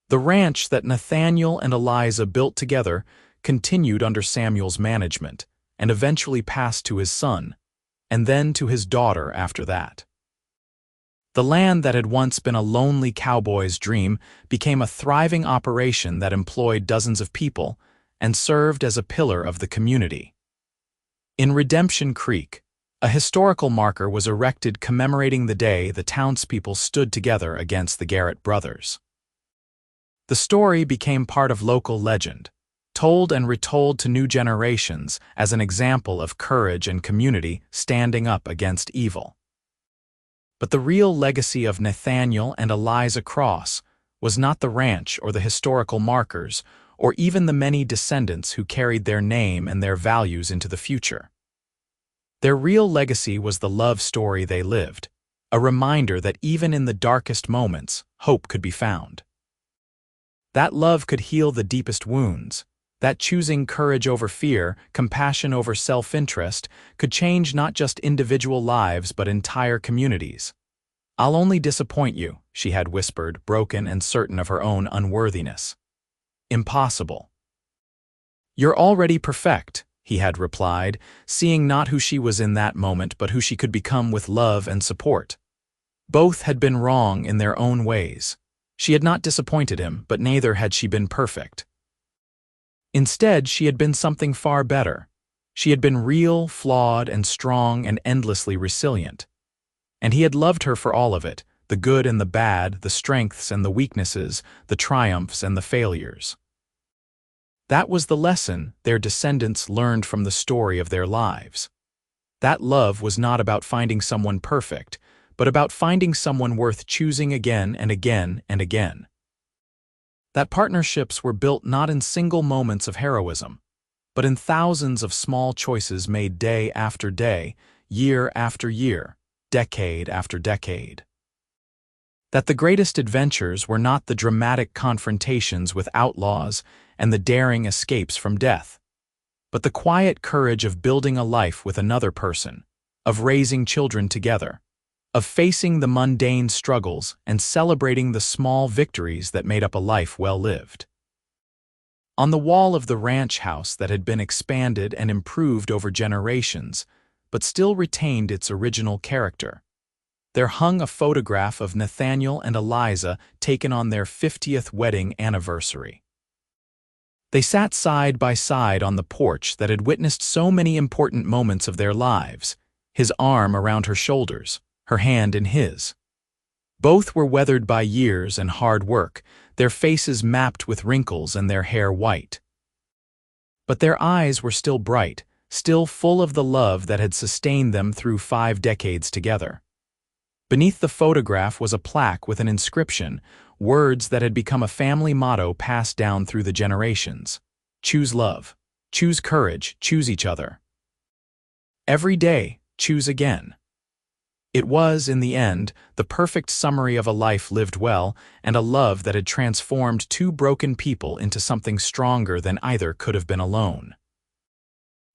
The ranch that Nathaniel and Eliza built together continued under Samuel's management and eventually passed to his son, and then to his daughter after that. The land that had once been a lonely cowboy's dream became a thriving operation that employed dozens of people and served as a pillar of the community. In Redemption Creek, a historical marker was erected commemorating the day the townspeople stood together against the Garrett brothers. The story became part of local legend, told and retold to new generations as an example of courage and community standing up against evil. But the real legacy of Nathaniel and Eliza Cross was not the ranch or the historical markers, or even the many descendants who carried their name and their values into the future. Their real legacy was the love story they lived, a reminder that even in the darkest moments, hope could be found. That love could heal the deepest wounds, that choosing courage over fear, compassion over self-interest, could change not just individual lives but entire communities. I'll only disappoint you, she had whispered, broken and certain of her own unworthiness. Impossible. You're already perfect, he had replied, seeing not who she was in that moment but who she could become with love and support. Both had been wrong in their own ways. She had not disappointed him, but neither had she been perfect. Instead, she had been something far better. She had been real, flawed, and strong and endlessly resilient. And he had loved her for all of it, the good and the bad, the strengths and the weaknesses, the triumphs and the failures. That was the lesson their descendants learned from the story of their lives. That love was not about finding someone perfect, but about finding someone worth choosing again and again and again. That partnerships were built not in single moments of heroism, but in thousands of small choices made day after day, year after year, decade after decade. That the greatest adventures were not the dramatic confrontations with outlaws and the daring escapes from death, but the quiet courage of building a life with another person, of raising children together, of facing the mundane struggles and celebrating the small victories that made up a life well lived. On the wall of the ranch house that had been expanded and improved over generations, but still retained its original character, there hung a photograph of Nathaniel and Eliza taken on their 50th wedding anniversary. They sat side by side on the porch that had witnessed so many important moments of their lives, his arm around her shoulders, her hand in his. Both were weathered by years and hard work, their faces mapped with wrinkles and their hair white. But their eyes were still bright, still full of the love that had sustained them through 5 decades together. Beneath the photograph was a plaque with an inscription, words that had become a family motto passed down through the generations. Choose love. Choose courage. Choose each other. Every day, choose again. It was, in the end, the perfect summary of a life lived well and a love that had transformed 2 broken people into something stronger than either could have been alone.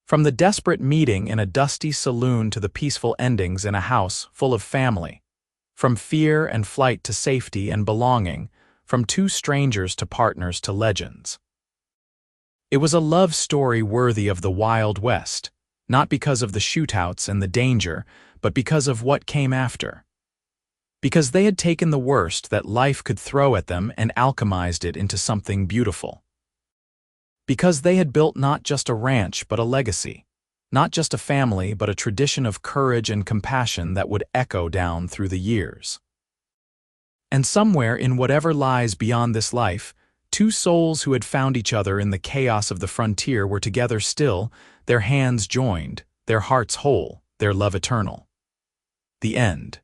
From the desperate meeting in a dusty saloon to the peaceful endings in a house full of family, from fear and flight to safety and belonging, from 2 strangers to partners to legends. It was a love story worthy of the Wild West, not because of the shootouts and the danger, but because of what came after. Because they had taken the worst that life could throw at them and alchemized it into something beautiful. Because they had built not just a ranch but a legacy, not just a family but a tradition of courage and compassion that would echo down through the years. And somewhere in whatever lies beyond this life, 2 souls who had found each other in the chaos of the frontier were together still, their hands joined, their hearts whole, their love eternal. The end.